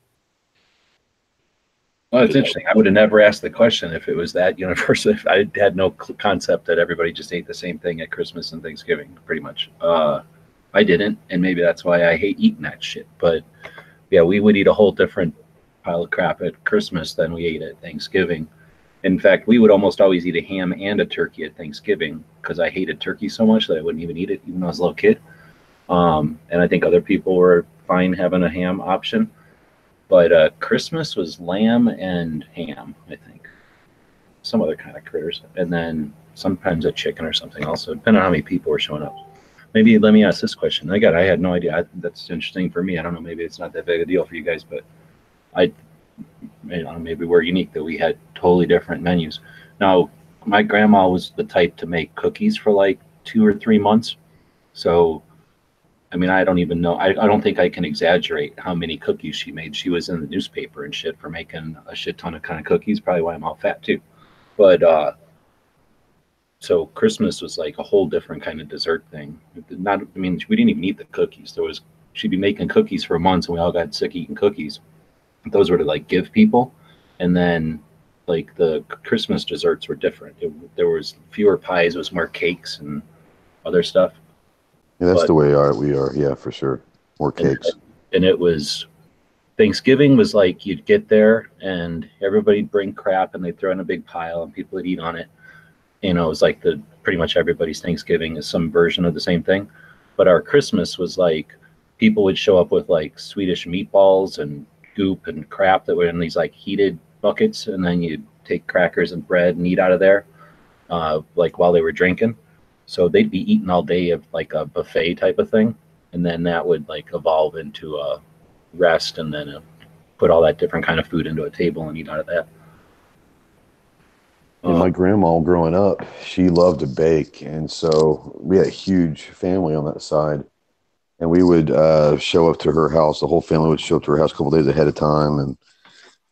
Well, it's interesting. I would have never asked the question if it was that universal. If I had no concept that everybody just ate the same thing at Christmas and Thanksgiving, pretty much. I didn't, and maybe that's why I hate eating that shit. But yeah, we would eat a whole different pile of crap at Christmas than we ate at Thanksgiving. In fact, we would almost always eat a ham and a turkey at Thanksgiving because I hated turkey so much that I wouldn't even eat it, even when I was a little kid. And I think other people were fine having a ham option. But Christmas was lamb and ham, I think. Some other kind of critters. And then sometimes a chicken or something also, depending on how many people were showing up. Maybe let me ask this question. I had no idea. That's interesting for me. I don't know. Maybe it's not that big a deal for you guys, but maybe we're unique that we had totally different menus. Now, my grandma was the type to make cookies for like 2 or 3 months. So, I mean, I don't even know. I don't think I can exaggerate how many cookies she made. She was in the newspaper and shit for making a shit ton of kind of cookies. Probably why I'm all fat too. But so Christmas was like a whole different kind of dessert thing. We didn't even eat the cookies. She'd be making cookies for months, and we all got sick eating cookies. Those were to like give people, and then like the Christmas desserts were different. There was fewer pies, it was more cakes and other stuff. Yeah, that's the way we are. Yeah, for sure. More cakes. And it was Thanksgiving was like you'd get there and everybody'd bring crap and they'd throw in a big pile and people would eat on it. It was like pretty much everybody's Thanksgiving is some version of the same thing. But our Christmas was like people would show up with like Swedish meatballs and goop and crap that were in these like heated buckets, and then you'd take crackers and bread and eat out of there like while they were drinking. So they'd be eating all day of like a buffet type of thing, and then that would like evolve into a rest, and then put all that different kind of food into a table and eat out of that. And my grandma growing up, she loved to bake, and so we had a huge family on that side. And we would show up to her house. The whole family would show up to her house a couple days ahead of time, and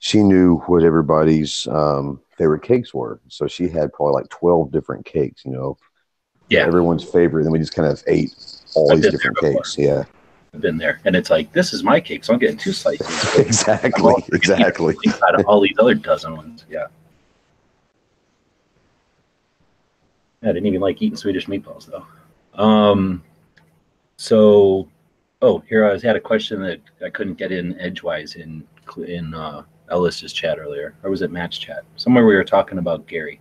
she knew what everybody's favorite cakes were. So she had probably like 12 different cakes. Yeah, everyone's favorite. And we just kind of ate all these different cakes. Yeah, I've been there, and it's like this is my cake, so I'm getting 2 slices. exactly. Out of all these other dozen ones, yeah. I didn't even like eating Swedish meatballs though. So, here I had a question that I couldn't get in edgewise in Ellis's chat earlier, or was it Matt's chat? Somewhere we were talking about Gary.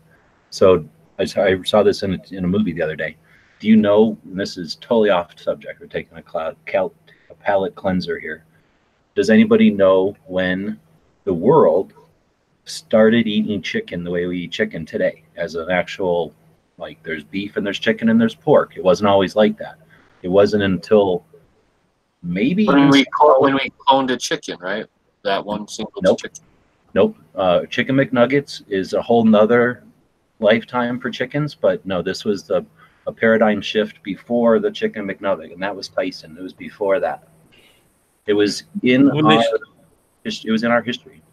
So I saw this in a movie the other day. Do you know? And this is totally off subject. We're taking a palate cleanser here. Does anybody know when the world started eating chicken the way we eat chicken today, as an actual, like, there's beef and there's chicken and there's pork? It wasn't always like that. It wasn't until maybe when we cloned a chicken, right? That one single chicken. Nope. Chicken McNuggets is a whole nother lifetime for chickens, but no, this was a paradigm shift before the chicken McNugget, and that was Tyson. It was before that. It was in our history.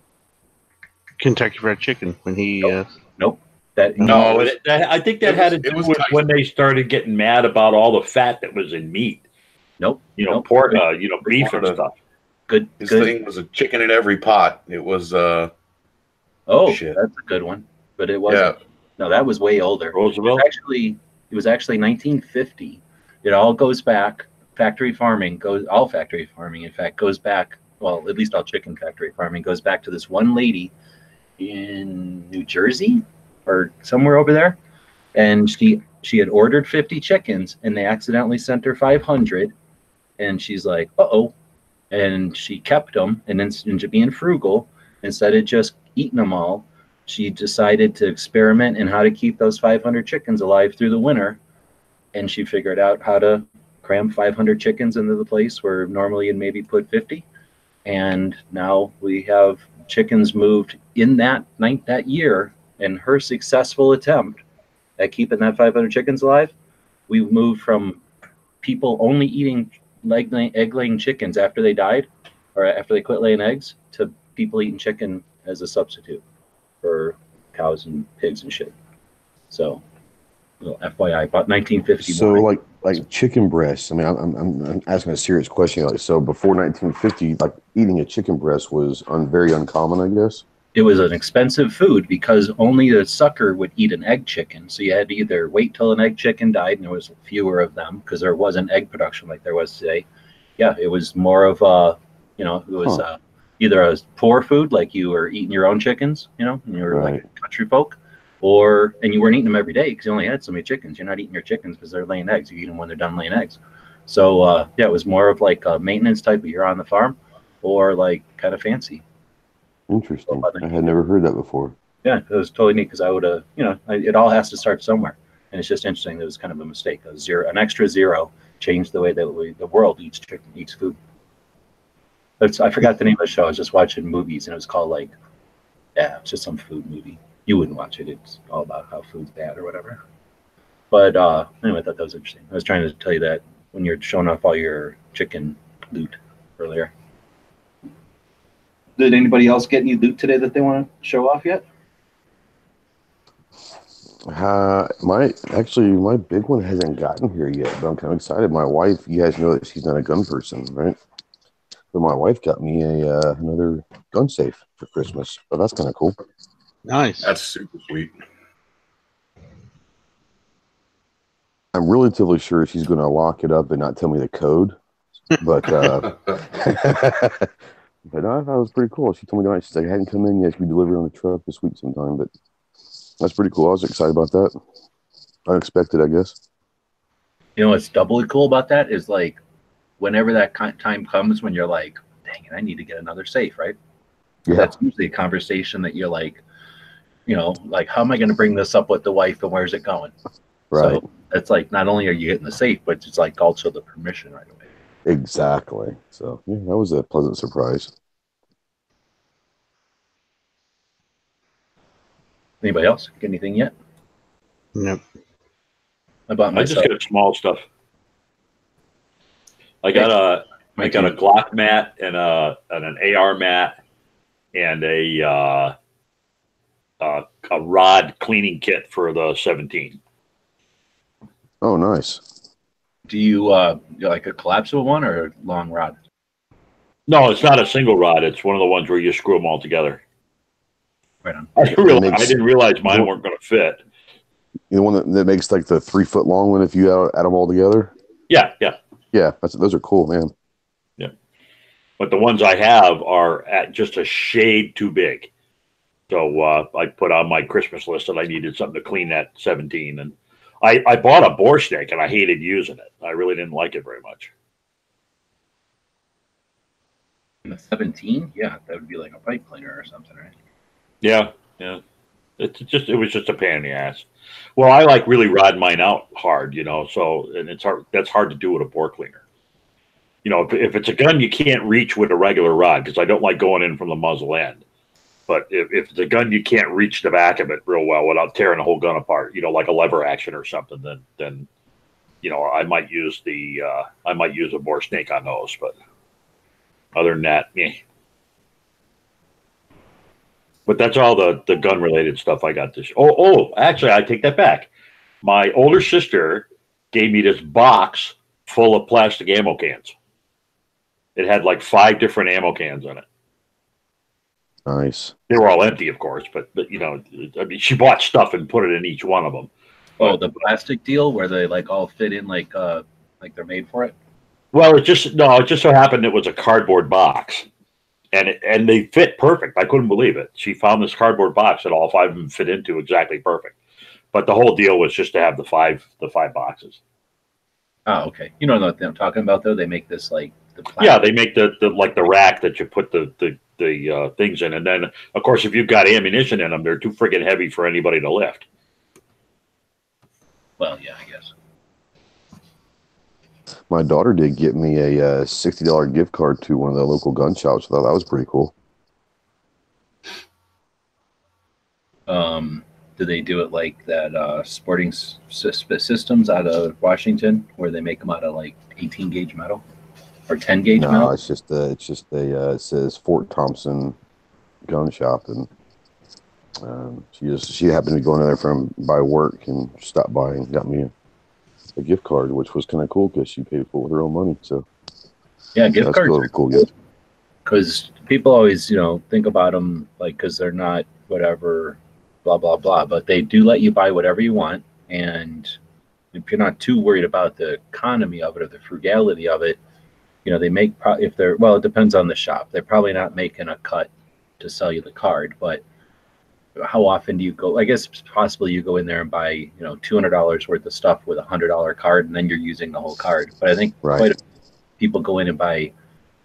Kentucky Fried Chicken when he. Nope. I think that had to do with when they started getting mad about all the fat that was in meat. Nope. Pork, beef and stuff. His thing was a chicken in every pot. It was shit. That's a good one. But it wasn't. Yeah. No, that was way older. Roosevelt? It was actually 1950. It all goes back. All factory farming, in fact, goes back, well, at least all chicken factory farming goes back to this one lady in New Jersey or somewhere over there. And she had ordered 50 chickens and they accidentally sent her 500. And she's like, uh-oh. And she kept them. And then, being frugal, instead of just eating them all, she decided to experiment in how to keep those 500 chickens alive through the winter. And she figured out how to cram 500 chickens into the place where normally you'd maybe put 50. And now we have chickens moved in that year. And her successful attempt at keeping that 500 chickens alive, we've moved from people only eating egg-laying chickens after they died or after they quit laying eggs to people eating chicken as a substitute for cows and pigs and shit. So, FYI, about 1950. So, like chicken breasts. I mean, I'm asking a serious question. Like, so before 1950, like eating a chicken breast was very uncommon, I guess. It was an expensive food because only a sucker would eat an egg chicken. So you had to either wait till an egg chicken died, and there was fewer of them because there wasn't egg production like there was today. Yeah, it was more of either a poor food, like you were eating your own chickens, and you were like a country folk, and you weren't eating them every day because you only had so many chickens. You're not eating your chickens because they're laying eggs. You eat them when they're done laying eggs. So it was more of like a maintenance type of you're on the farm, or like kind of fancy. Interesting. I had never heard that before. Yeah, it was totally neat because I would have, it all has to start somewhere, and it's just interesting that it was kind of a mistake. An extra zero changed the way that the world eats food. I forgot the name of the show. I was just watching movies, and it was called it's just some food movie. You wouldn't watch it. It's all about how food's bad or whatever. But anyway, I thought that was interesting. I was trying to tell you that when you're showing off all your chicken loot earlier. Did anybody else get any loot today that they want to show off yet? My big one hasn't gotten here yet, but I'm kind of excited. My wife, you guys know that she's not a gun person, right? But my wife got me another gun safe for Christmas. But that's kind of cool. Nice. That's super sweet. I'm relatively sure she's going to lock it up and not tell me the code. But but no, I thought it was pretty cool. She told me tonight, she's like, I hadn't come in yet. She could deliver on the truck this week sometime. But that's pretty cool. I was excited about that. Unexpected, I guess. What's doubly cool about that is like whenever that time comes when you're like, dang it, I need to get another safe, right? Yeah. That's usually a conversation that you're like, like, how am I going to bring this up with the wife and where's it going? Right. So it's like, not only are you getting the safe, but it's like also the permission right away. Exactly. So yeah, that was a pleasant surprise. Anybody else get anything yet? Nope. I bought myself. I just got small stuff. I got a Glock mat and an AR mat and a rod cleaning kit for the 17. Oh, nice. Do you like a collapsible one or a long rod? No, it's not a single rod. It's one of the ones where you screw them all together. Right on. I didn't realize mine weren't going to fit. The one that makes like the 3 foot long one if you add them all together? Yeah, yeah. Yeah, those are cool, man. Yeah. But the ones I have are at just a shade too big. So I put on my Christmas list that I needed something to clean that 17. And I bought a bore snake and I hated using it. I really didn't like it very much. And the 17, yeah, that would be like a pipe cleaner or something, right? Yeah, yeah. It was just a pain in the ass. Well, I like really rod mine out hard, so and it's hard. That's hard to do with a bore cleaner. If it's a gun you can't reach with a regular rod, because I don't like going in from the muzzle end. But if it's a gun you can't reach the back of it real well without tearing the whole gun apart, like a lever action or something, then I might use a bore snake on those. But other than that, yeah. But that's all the gun related stuff I got this. Actually, I take that back. My older sister gave me this box full of plastic ammo cans. It had like 5 different ammo cans in it. Nice. They were all empty, of course, but I mean, she bought stuff and put it in each one of them. Oh, the plastic deal where they like all fit in like they're made for it. Well, it just so happened it was a cardboard box, and they fit perfect. I couldn't believe it. She found this cardboard box that all 5 of them fit into exactly perfect. But the whole deal was just to have the five boxes. Oh, okay. You know what I'm talking about though? They make this like the plastic. Yeah, they make the like the rack that you put the things in, and then of course if you've got ammunition in them, they're too friggin' heavy for anybody to lift. Well, yeah, I guess. My daughter did get me a $60 gift card to one of the local gun shops. I thought that was pretty cool. Do they do it like that sporting systems out of Washington where they make them out of like 18 gauge metal or 10 gauge metal? No, it's just it says Fort Thompson Gun Shop, and she happened to be going in there by work and stopped by and got me a gift card, which was kind of cool because she paid for it with her own money. So yeah, gift cards are cool because people always think about them like because they're not whatever blah blah blah, but they do let you buy whatever you want, and if you're not too worried about the economy of it or the frugality of it, they make if they're it depends on the shop. They're probably not making a cut to sell you the card, but how often do you go? I guess possibly you go in there and buy $200 worth of stuff with $100 card, and then you're using the whole card. But I think quite a few people go in and buy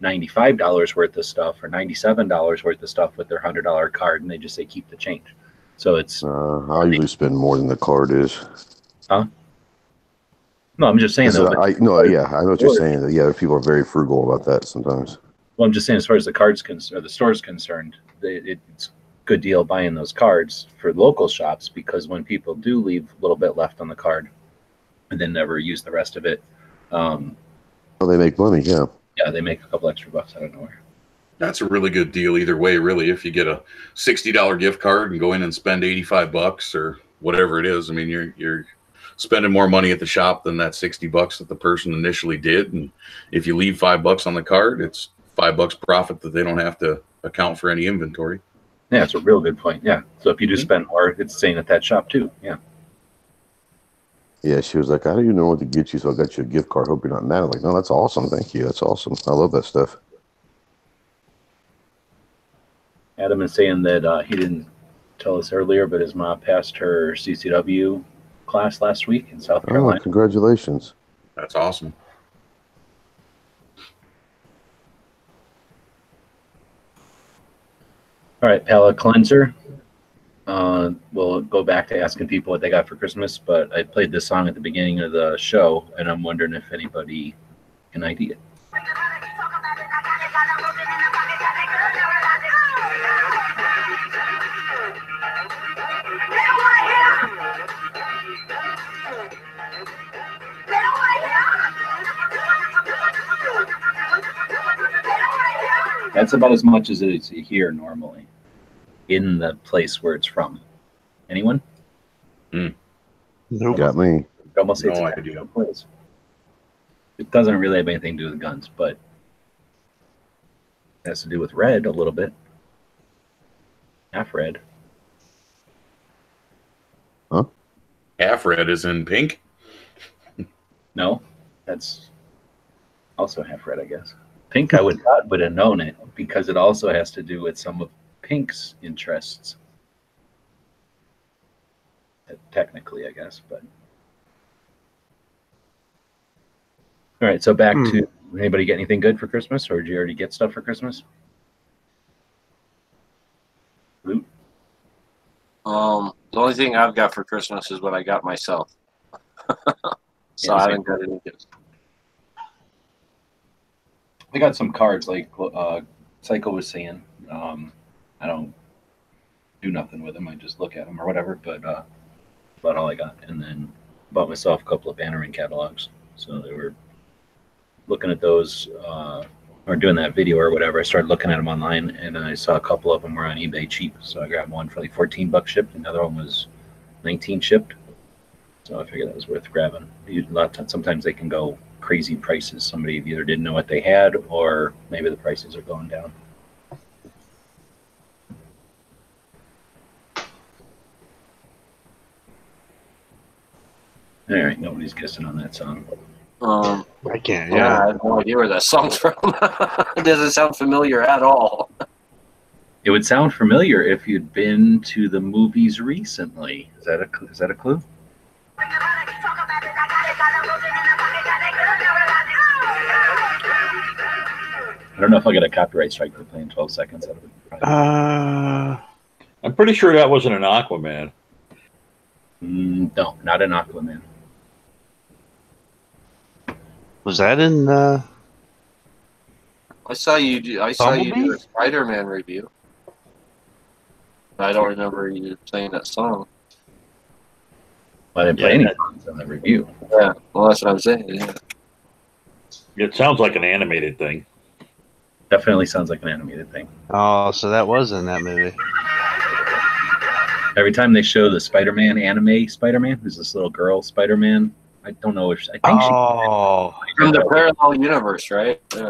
$95 worth of stuff or $97 worth of stuff with their $100 card, and they just say keep the change. So it's I usually spend more than the card is. Huh? No, I'm just saying though. I know what you're saying. Yeah, people are very frugal about that sometimes. Well, I'm just saying as far as the cards or the store's concerned, it's good deal buying those cards for local shops, because when people do leave a little bit left on the card and then never use the rest of it, they make money. Yeah, they make a couple extra bucks out of nowhere. That's a really good deal either way, really. If you get a $60 gift card and go in and spend $85 or whatever it is, I mean, you're spending more money at the shop than that $60 that the person initially did. And if you leave $5 on the card, it's $5 profit that they don't have to account for any inventory. Yeah, it's a real good point. Yeah. So if you do spend more, it's staying at that shop too. Yeah. Yeah, she was like, I don't even know what to get you, so I got you a gift card. Hope you're not mad. I'm like, no, that's awesome. Thank you. That's awesome. I love that stuff. Adam is saying that he didn't tell us earlier, but his mom passed her CCW class last week in South Carolina. Oh, congratulations. That's awesome. All right, palate cleanser. We'll go back to asking people what they got for Christmas, but I played this song at the beginning of the show, and I'm wondering if anybody can ID it. That's about as much as it is here normally in the place where it's from. Anyone? Nope. Got me. Almost say No it's idea. place. It doesn't really have anything to do with guns, but it has to do with red a little bit. Half red. Half red is in pink. No, that's Also half red, I guess. Pink, I would have known it because it also has to do with some of Pink's interests. Technically, I guess, but all right. So back to anybody get anything good for Christmas, or did you already get stuff for Christmas? Luke? The only thing I've got for Christmas is what I got myself. So Yeah, I haven't got any gifts. I got some cards like Psycho was saying. I don't do nothing with them. I just look at them or whatever. But about all I got, and then bought myself a couple of Bannerman catalogs. So they were looking at those or doing that video or whatever. I started looking at them online, and I saw a couple of them were on eBay cheap. So I grabbed one for like $14 shipped, and the other one was $19 shipped. So I figured that was worth grabbing. A lot of times, sometimes they can go crazy prices. Somebody either didn't know what they had, or maybe the prices are going down. All right, nobody's guessing on that song. I can't. Yeah, Yeah. I have no idea where that song's from. It doesn't sound familiar at all. It would sound familiar if you'd been to the movies recently. Is that a clue? I don't know if I'll get a copyright strike for playing 12 seconds out of it. I'm pretty sure that wasn't an Aquaman. No, not an Aquaman. Was that in? I saw you do a Bumblebee? Spider-Man review. I don't remember you playing that song. Well, I didn't play any songs on the review. Yeah, well, that's what I'm saying. Yeah. It sounds like an animated thing. Definitely sounds like an animated thing. Oh, so that was in that movie. Every time they show the Spider-Man anime Spider-Man, who's this little girl Spider-Man, I don't know if I think From the parallel universe, right? Yeah.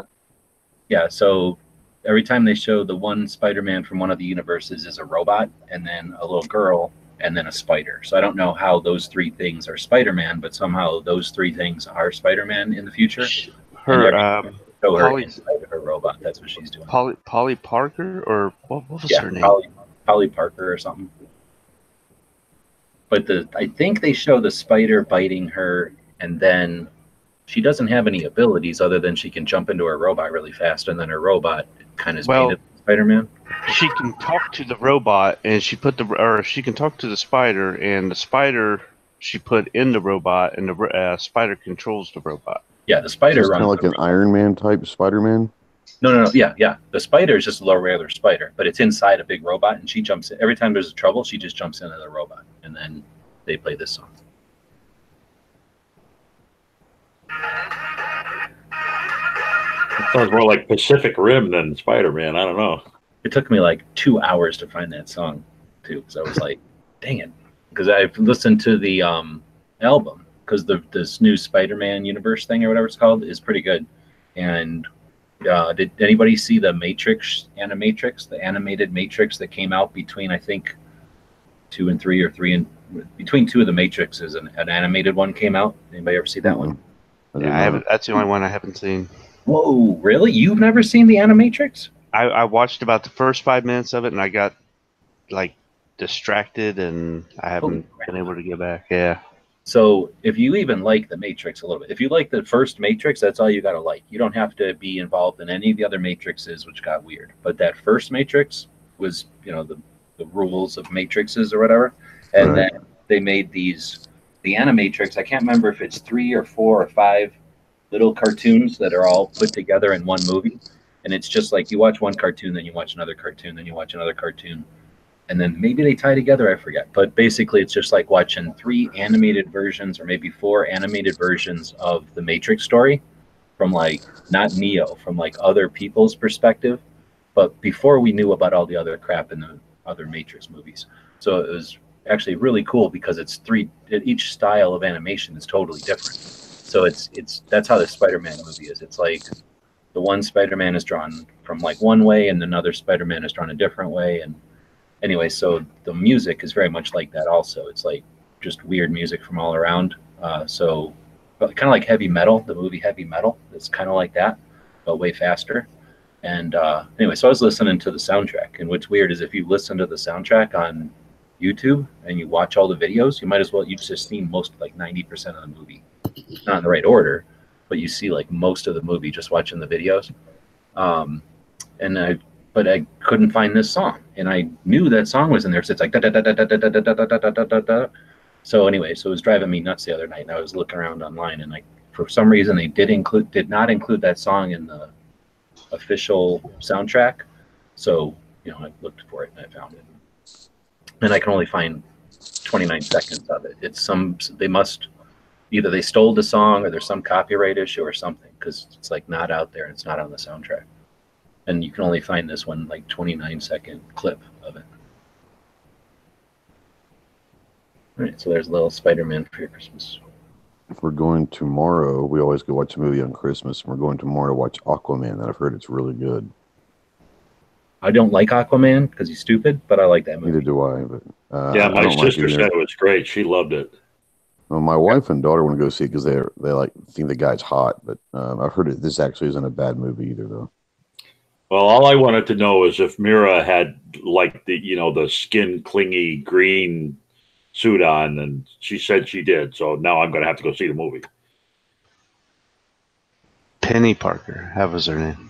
Yeah, so every time they show the one Spider-Man from one of the universes is a robot, and then a little girl, and then a spider. So I don't know how those three things are Spider-Man, but somehow those three things are Spider-Man in the future. Her, show her Polly- inside of her robot. That's what she's doing. Polly Parker, or what was her name? Polly Parker or something. But I think they show the spider biting her, and then she doesn't have any abilities other than she can jump into her robot really fast, and then her robot kind of painted Spider-Man. She can talk to the robot, and she can talk to the spider, and the spider she put in the robot, and the spider controls the robot. Yeah, the spider It's runs. kind of like an Iron Man type Spider-Man. No. Yeah. The spider is just a little regular spider, but it's inside a big robot, and she jumps in. Every time there's trouble, she just jumps into the robot, and then they play this song. It sounds more like Pacific Rim than Spider-Man. I don't know. It took me like 2 hours to find that song, too, because I was like, dang it. Because I've listened to the album, because this new Spider-Man universe thing or whatever it's called is pretty good. And did anybody see the Matrix, Animatrix, the animated Matrix that came out between, I think, 2 and 3 or 3 and between 2 of the Matrixes, an animated one came out? Anybody ever see that one? Yeah, I haven't. That's the only one I haven't seen. Whoa, really? You've never seen the Animatrix? I watched about the first 5 minutes of it, and I got like distracted, and I haven't been able to get back. Yeah. So if you even like the Matrix a little bit, if you like the first Matrix, that's all you got to like. You don't have to be involved in any of the other Matrixes, which got weird. But that first Matrix was, the rules of Matrixes or whatever. And then they made the Animatrix. I can't remember if it's 3 or 4 or 5 little cartoons that are all put together in one movie. And it's just like you watch one cartoon, then you watch another cartoon, then you watch another cartoon. And then maybe they tie together, I forget. But basically, it's just like watching 3 animated versions or maybe 4 animated versions of the Matrix story from not Neo, from other people's perspective. But before we knew about all the other crap in the other Matrix movies. So it was actually really cool because it's 3, each style of animation is totally different. So that's how the Spider-Man movie is. It's like the one Spider-Man is drawn from one way and another Spider-Man is drawn a different way. And anyway, so the music is very much like that also. It's like just weird music from all around. So but kind of like Heavy Metal, the movie Heavy Metal. It's kind of like that, but way faster. And anyway, so I was listening to the soundtrack. And what's weird is if you listen to the soundtrack on YouTube and you watch all the videos, you might as well, you've just seen most, like 90% of the movie. Not in the right order, but you see like most of the movie just watching the videos. But I couldn't find this song. And I knew that song was in there. So it's like da da da da da da da da da da da da da. So anyway, so it was driving me nuts the other night. And I was looking around online, and for some reason they did not include that song in the official soundtrack. So, I looked for it and I found it. And I can only find 29 seconds of it. Either they stole the song or there's some copyright issue or something, because it's like not out there and it's not on the soundtrack. And you can only find this one like 29-second clip of it. All right, so there's a little Spider-Man for your Christmas. We're going tomorrow. We always go watch a movie on Christmas, and we're going tomorrow to watch Aquaman. And I've heard it's really good. I don't like Aquaman because he's stupid, but I like that movie. Neither do I. But yeah, my sister said it was great. She loved it. Well, my wife and daughter want to go see it because they like think the guy's hot. But I've heard this actually isn't a bad movie either, though. Well, all I wanted to know is if Mira had like the skin clingy green suit on, and she said she did. So now I'm going to have to go see the movie. Penny Parker, that was her name.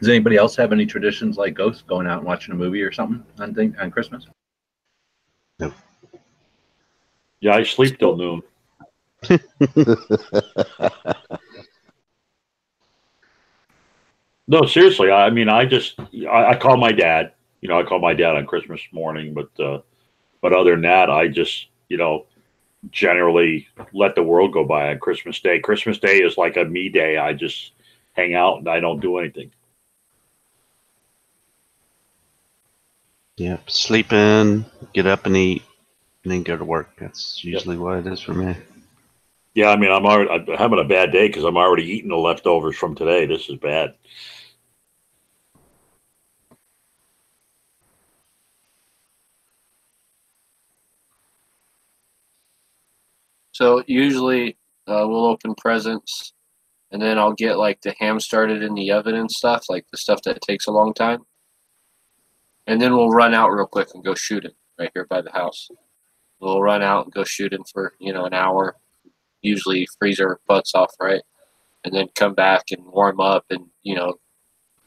Does anybody else have any traditions like Ghost, going out and watching a movie or something on Christmas? Nope. Yeah, I sleep till noon. No, seriously. I mean, I call my dad. I call my dad on Christmas morning, but other than that, I just generally let the world go by on Christmas Day. Christmas Day is like a me day. I just hang out and I don't do anything. Yep, sleep in, get up and eat, and then go to work. That's usually what it is for me. Yeah, I mean, I'm having a bad day because I'm already eating the leftovers from today. This is bad. So usually we'll open presents, and then I'll get like the ham started in the oven and stuff, like the stuff that takes a long time. And then we'll run out real quick and go shooting right here by the house. We'll run out and go shooting for, an hour, usually freeze our butts off, right? And then come back and warm up and,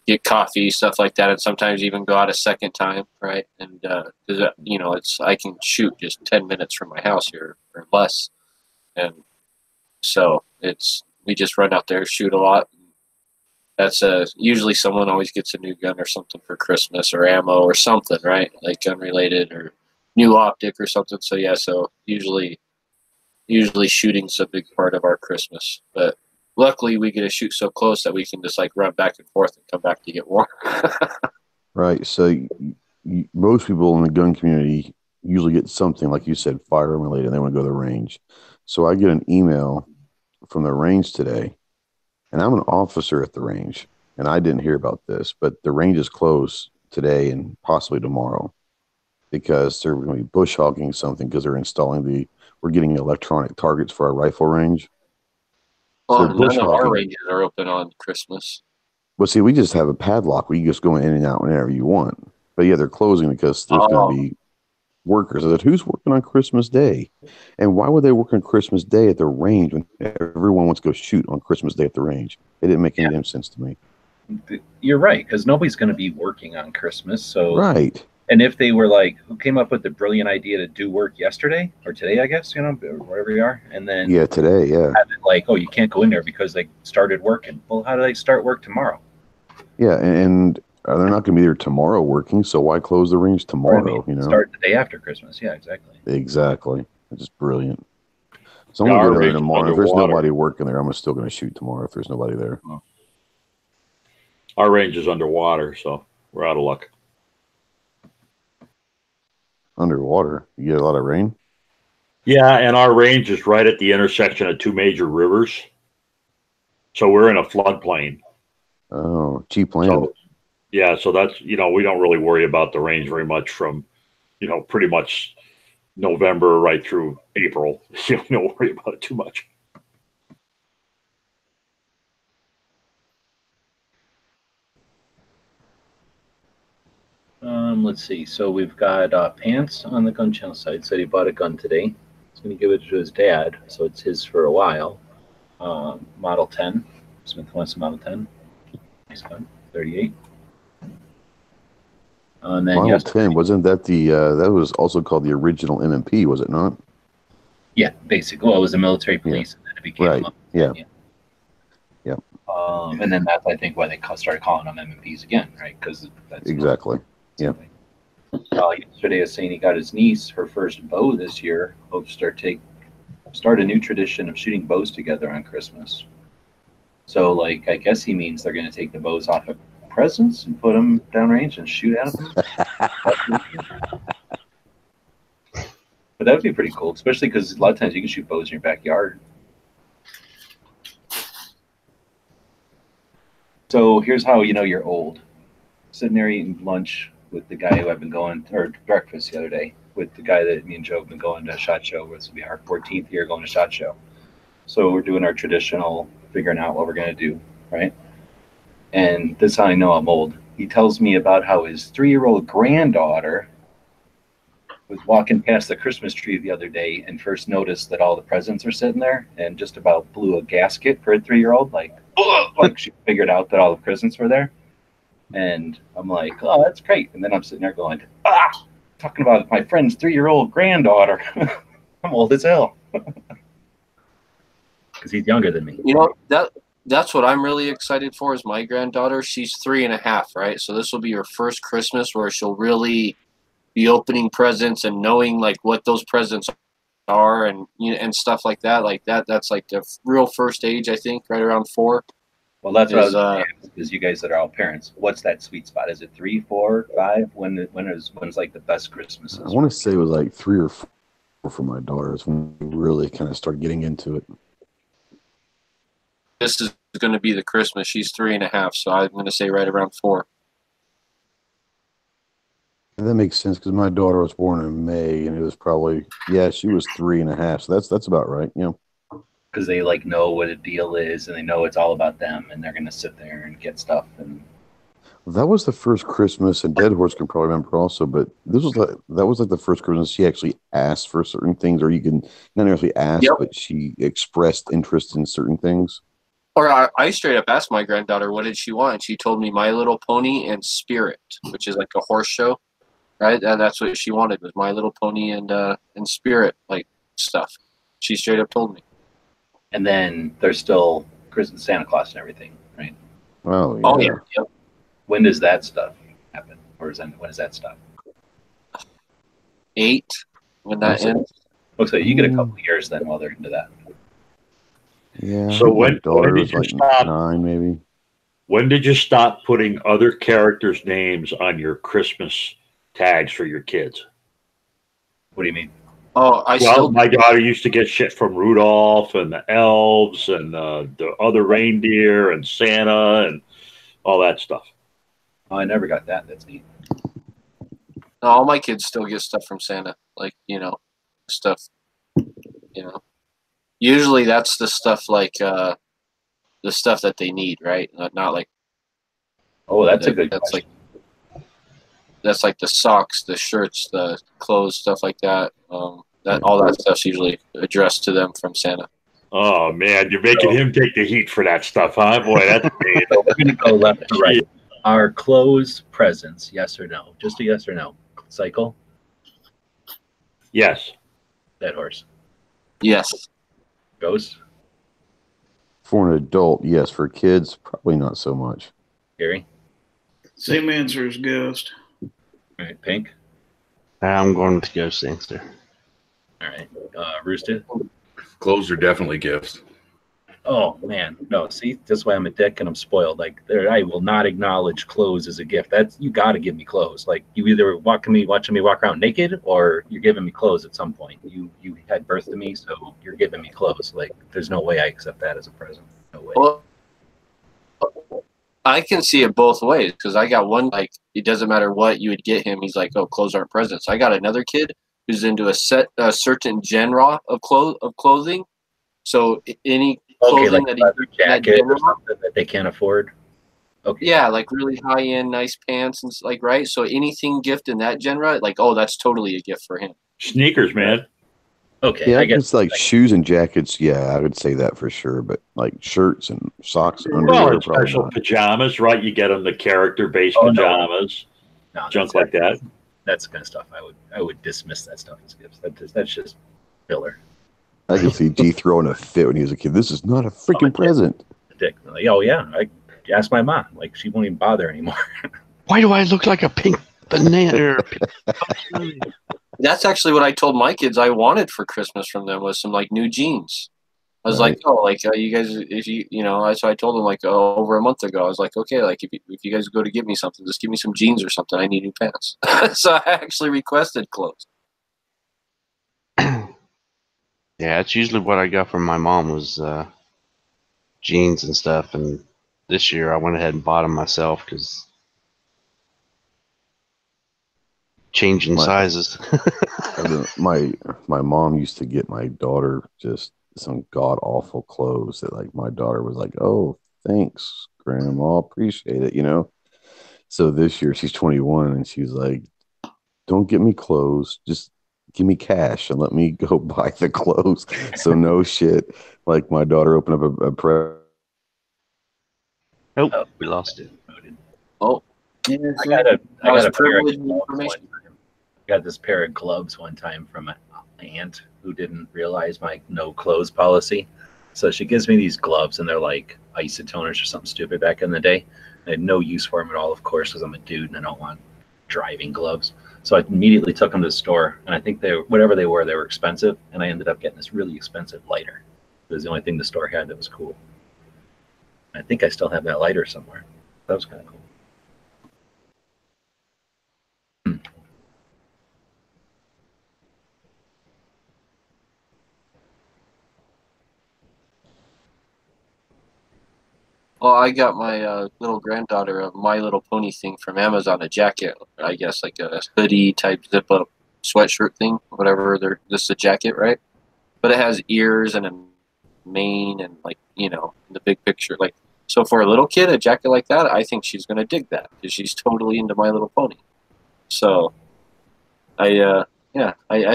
get coffee, stuff like that. And sometimes even go out a second time, right? And, because, I can shoot just 10 minutes from my house here or less. And so we just run out there, shoot a lot. That's usually someone always gets a new gun or something for Christmas, or ammo or something, right? Like gun related or new optic or something. So yeah, so usually shooting's a big part of our Christmas. But luckily we get to shoot so close that we can just like run back and forth and come back to get warm. Right. So most people in the gun community usually get something, like you said, firearm related, and they want to go to the range. So I get an email from the range today. And I'm an officer at the range, and I didn't hear about this, but the range is closed today and possibly tomorrow because they're going to be bush hogging something because they're we're getting electronic targets for our rifle range. Well, so none of our ranges are open on Christmas. Well, see, we just have a padlock where you just go in and out whenever you want. But yeah, they're closing because there's going to be workers. I said, who's working on Christmas Day? And why would they work on Christmas Day at the range when everyone wants to go shoot on Christmas Day at the range? It didn't make any damn sense to me. You're right, because nobody's going to be working on Christmas. So right. And if they were like, who came up with the brilliant idea to do work yesterday or today, I guess, wherever you are, and then today, have it like, oh, you can't go in there because they started working. Well, how do they start work tomorrow? Yeah, and they're not going to be there tomorrow working, so why close the range tomorrow? Start the day after Christmas. Yeah, exactly. Exactly. It's just brilliant. So I'm going to go there tomorrow. If there's nobody working there, I'm still going to shoot tomorrow if there's nobody there. Our range is underwater, so we're out of luck. Underwater? You get a lot of rain? Yeah, and our range is right at the intersection of two major rivers. So we're in a floodplain. Oh, cheap land. Yeah, so that's, we don't really worry about the range very much from, pretty much November right through April. We don't worry about it too much. Let's see. So we've got Pants on the gun channel side. Said he bought a gun today. He's going to give it to his dad, so it's his for a while. Model 10. Smith & Wesson Model 10. Nice gun. 38. And then Model 10, wasn't that that was also called the original M&P, was it not? Yeah, basically. Well, it was a military police, and then it became right. Yeah. And then that's, I think, why they started calling them M&Ps again, right? Because that's exactly. Yeah. Yesterday, I was saying he got his niece her first bow this year. Hope to start a new tradition of shooting bows together on Christmas. So, like, I guess he means they're going to take the bows off of presents and put them downrange and shoot at them. But that would be pretty cool, especially because a lot of times you can shoot bows in your backyard. So here's how you know you're old. Sitting there eating lunch with the guy who I've been going, or breakfast the other day, with the guy that me and Joe have been going to SHOT Show. This will be our 14th year going to SHOT Show. So we're doing our traditional figuring out what we're going to do, right? And this is how I know I'm old. He tells me about how his 3-year-old granddaughter was walking past the Christmas tree the other day and first noticed that all the presents are sitting there and just about blew a gasket for a 3-year-old. Like she figured out that all the presents were there. And I'm like, oh, that's great. And then I'm sitting there going, talking about my friend's 3-year-old granddaughter. I'm old as hell. Because he's younger than me. That's what I'm really excited for is my granddaughter. She's 3.5, right? So this will be her first Christmas where she'll really be opening presents and knowing like what those presents are and and stuff like that. Like that's like the real first age, I think, right around 4. Well, that's what I was because you guys that are all parents, what's that sweet spot? Is it 3, 4, 5? When's like the best Christmases? I want to say it was like 3 or 4 for my daughters when we really kind of started getting into it. This is going to be the Christmas. She's 3.5, so I'm going to say right around 4. And that makes sense because my daughter was born in May, and it was probably she was 3.5. So that's about right, Because they like know what a deal is, and they know it's all about them, and they're going to sit there and get stuff. And that was the first Christmas, and Dead Horse can probably remember also. But that was like the first Christmas she actually asked for certain things, or you can not necessarily ask, but she expressed interest in certain things. Or I straight up asked my granddaughter, what did she want? She told me My Little Pony and Spirit, which is like a horse show, right? And that's what she wanted, was My Little Pony and Spirit, like, stuff. She straight up told me. And then there's still Christmas, Santa Claus and everything, right? Oh, yeah. Oh, yeah. Yep. When does that stuff happen? Or when does that stop? 8, when that ends. Looks like you get a couple of years then while they're into that. Yeah. So when did you like stop? 9, maybe. When did you stop putting other characters' names on your Christmas tags for your kids? What do you mean? Oh, my daughter used to get shit from Rudolph and the elves and the other reindeer and Santa and all that stuff. Oh, I never got that. That's neat. No, all my kids still get stuff from Santa, like stuff. Usually that's the stuff like the stuff that they need, right? Not like. Oh, that's a good question. That's like the socks, the shirts, the clothes, stuff like that. All that stuff's usually addressed to them from Santa. Oh man, you're making him take the heat for that stuff, huh? Boy, that's weird. So we're gonna go left to right. Are clothes presents? Yes or no? Just a yes or no. Cycle. Yes. Dead Horse. Yes. Ghost. For an adult, yes. For kids, probably not so much. Gary. Same answer as Ghost. All right, Pink. I'm going with Ghost answer. All right, Rooster. Clothes are definitely gifts. Oh man, no. See, that's why I'm a dick and I'm spoiled. Like, I will not acknowledge clothes as a gift. That's you got to give me clothes. Like, you either watching me walk around naked, or you're giving me clothes at some point. You had birth to me, so you're giving me clothes. Like, there's no way I accept that as a present. No way. I can see it both ways because I got one, like, it doesn't matter what you would get him. He's like, oh, clothes aren't presents. I got another kid who's into a certain genre of clothing. So any clothing like that a jacket or something that they can't afford. Okay. Yeah, like really high end, nice pants and like, right. So anything gift in that genre, like, oh, that's totally a gift for him. Sneakers, man. Okay, Yeah, I guess it's like shoes and jackets. Yeah, I would say that for sure. But like shirts and socks, and Well, underwear, and probably special not. pajamas, right? You get them the character-based pajamas, junk like that. That's the kind of stuff I would dismiss that stuff as gifts. That's just filler. I can see G throwing a fit when he was a kid. This is not a freaking present. Dick. Like, oh yeah, I asked my mom. Like she won't even bother anymore. Why do I look like a pink banana? That's actually what I told my kids I wanted for Christmas from them was some like new jeans. I was Right. like, oh, like you guys, if you know, so I told them like over a month ago, I was like, okay, like if you guys go to give me something, just give me some jeans or something. I need new pants. So I actually requested clothes. Yeah, it's usually what I got from my mom was jeans and stuff. And this year I went ahead and bought them myself because changing sizes. my mom used to get my daughter just some god awful clothes that like my daughter was like, oh, thanks, Grandma, appreciate it, you know. So this year she's 21 and she's like, don't get me clothes, just give me cash and let me go buy the clothes. So no shit. Like my daughter opened up a Oh, we lost it. Oh, Yeah, I got a pair of privileged gloves information. one time. I got this pair of gloves one time from an aunt who didn't realize my no clothes policy. So she gives me these gloves and they're like isotoners or something stupid back in the day. I had no use for them at all, of course, because I'm a dude and I don't want driving gloves. So I immediately took them to the store, and I think whatever they were expensive, and I ended up getting this really expensive lighter. It was the only thing the store had that was cool. I think I still have that lighter somewhere. That was kind of cool. Well, I got my little granddaughter a My Little Pony thing from Amazon, a jacket, I guess, like a hoodie type zip up sweatshirt thing, whatever. This is a jacket, right? But it has ears and a mane and like, you know, the big picture. Like, so for a little kid, a jacket like that, I think she's gonna dig that because she's totally into My Little Pony. So, I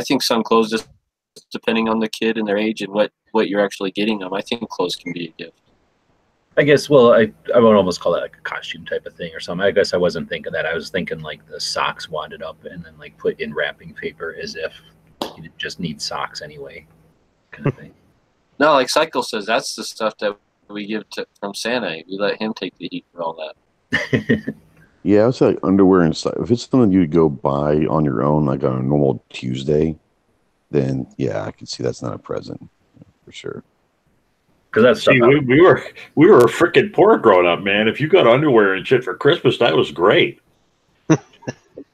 think some clothes, just depending on the kid and their age and what you're actually getting them, I think clothes can be a gift. I guess, well, I would almost call that like a costume type of thing or something. I guess I wasn't thinking that. I was thinking like the socks wadded up and then like put in wrapping paper as if you just need socks anyway, kind of thing. No, like Cycle says, that's the stuff that we give from Santa. We let him take the heat for all that. Yeah, I would say like underwear and stuff. If it's something you'd go buy on your own, like on a normal Tuesday, then yeah, I can see that's not a present for sure. Because that's See, we were freaking poor growing up, man. If you got underwear and shit for Christmas, that was great.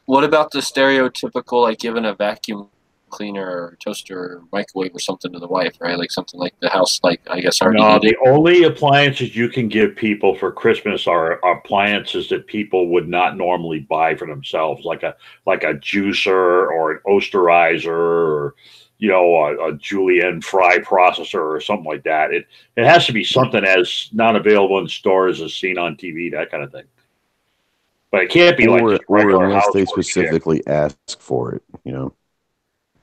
What about the stereotypical, like giving a vacuum cleaner or toaster or microwave or something to the wife, right? Like something like the house, like I guess already No, heated. the only appliances you can give people for Christmas are appliances that people would not normally buy for themselves, like a juicer or an osterizer or, you know, a julienne fry processor or something like that. It has to be something as not available in stores as seen on TV, that kind of thing. But it can't be like just regular unless they housework specifically ask for it, you know.